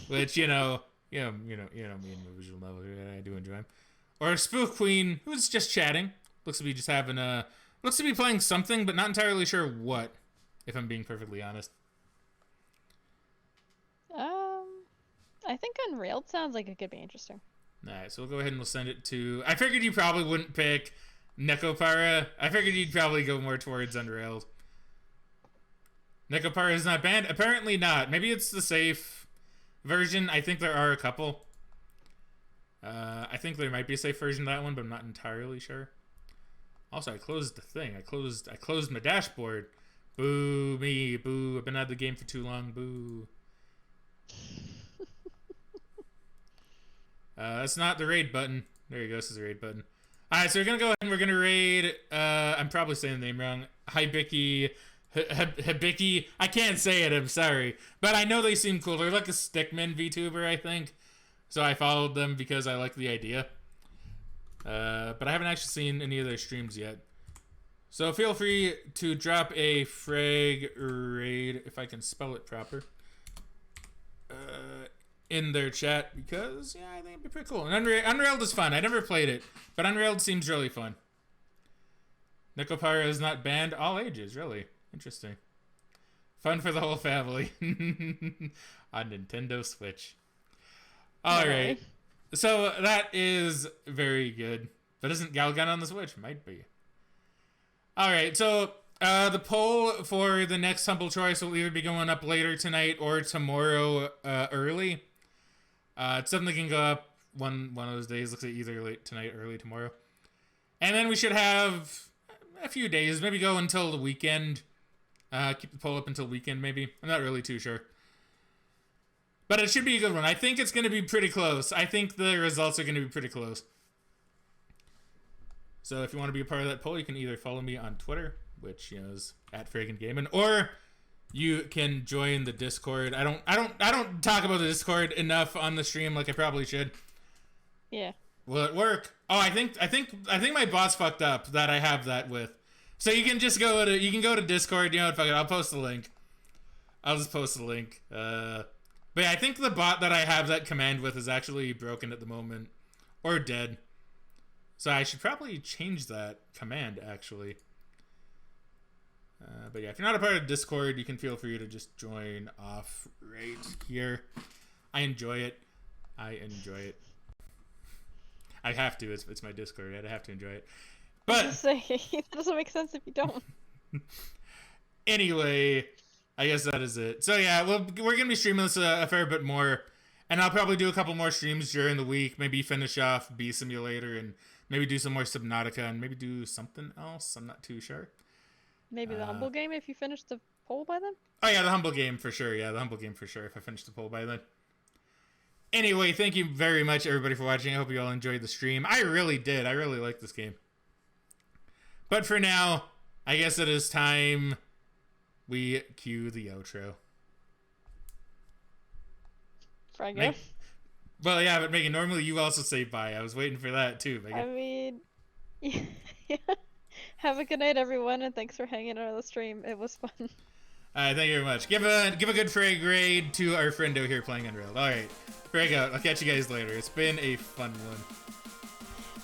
which you know me in the visual novel. I do enjoy him. Or Spook Queen, who's just chatting. Looks to be just having looks to be playing something, but not entirely sure what. If I'm being perfectly honest. I think Unrailed sounds like it could be interesting. Alright, so we'll go ahead and we'll send it to. I figured you probably wouldn't pick Nekopara. I figured you'd probably go more towards Unrailed. Nekopara is not banned? Apparently not. Maybe it's the safe version. I think there are a couple. I think there might be a safe version of that one, but I'm not entirely sure. Also, I closed the thing. I closed my dashboard. Boo me. Boo. I've been out of the game for too long. Boo. That's not the raid button. There you go. This is the raid button. Alright, so we're gonna go ahead and we're gonna raid, I'm probably saying the name wrong. Hibiki. I can't say it, I'm sorry. But I know they seem cool. They're like a Stickman VTuber, I think. So I followed them because I like the idea. But I haven't actually seen any of their streams yet. So feel free to drop a frag raid, if I can spell it proper, in their chat, because, yeah, I think it'd be pretty cool. And Unrailed is fun. I never played it, but Unrailed seems really fun. Nekopara is not banned. All ages, really. Interesting. Fun for the whole family. On Nintendo Switch. Alright. So that is very good. But isn't Galgun on the Switch? Might be. Alright, so the poll for the next Humble Choice will either be going up later tonight or tomorrow early. It's something that can go up one of those days. Looks like either late tonight or early tomorrow. And then we should have a few days. Maybe go until the weekend. Keep the poll up until weekend, maybe. I'm not really too sure. But it should be a good one. I think it's going to be pretty close. I think the results are going to be pretty close. So if you want to be a part of that poll, you can either follow me on Twitter, which is at Fraggin Gaming, or you can join the Discord. I don't talk about the Discord enough on the stream like I probably should. Yeah. Will it work? Oh, I think my bot's fucked up that I have that with. So you can just go to Discord. You know what? Fuck it. I'll post the link. I'll just post the link. But yeah, I think the bot that I have that command with is actually broken at the moment, or dead. So I should probably change that command actually. But yeah, if you're not a part of Discord, you can feel free to just join off right here. I enjoy it. I have to. It's my Discord. Right? I have to enjoy it. But That doesn't make sense if you don't. Anyway, I guess that is it. So yeah, we're gonna be streaming this a fair bit more, and I'll probably do a couple more streams during the week. Maybe finish off Bee Simulator, and maybe do some more Subnautica, and maybe do something else. I'm not too sure. Maybe the Humble game if you finish the poll by then? Oh yeah, the Humble game for sure. Yeah, the Humble game for sure if I finish the poll by then. Anyway, thank you very much everybody for watching. I hope you all enjoyed the stream. I really did. I really like this game. But for now, I guess it is time we cue the outro. Fraggin. Well, yeah, but Megan, normally you also say bye. I was waiting for that too, Megan. I mean, yeah. Have a good night, everyone, and thanks for hanging out on the stream. It was fun. Alright, thank you very much. Give a good frag grade to our friendo here playing Unreal. Alright, frag out. I'll catch you guys later. It's been a fun one.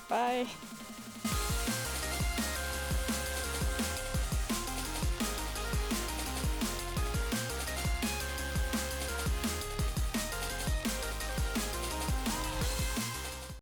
Bye.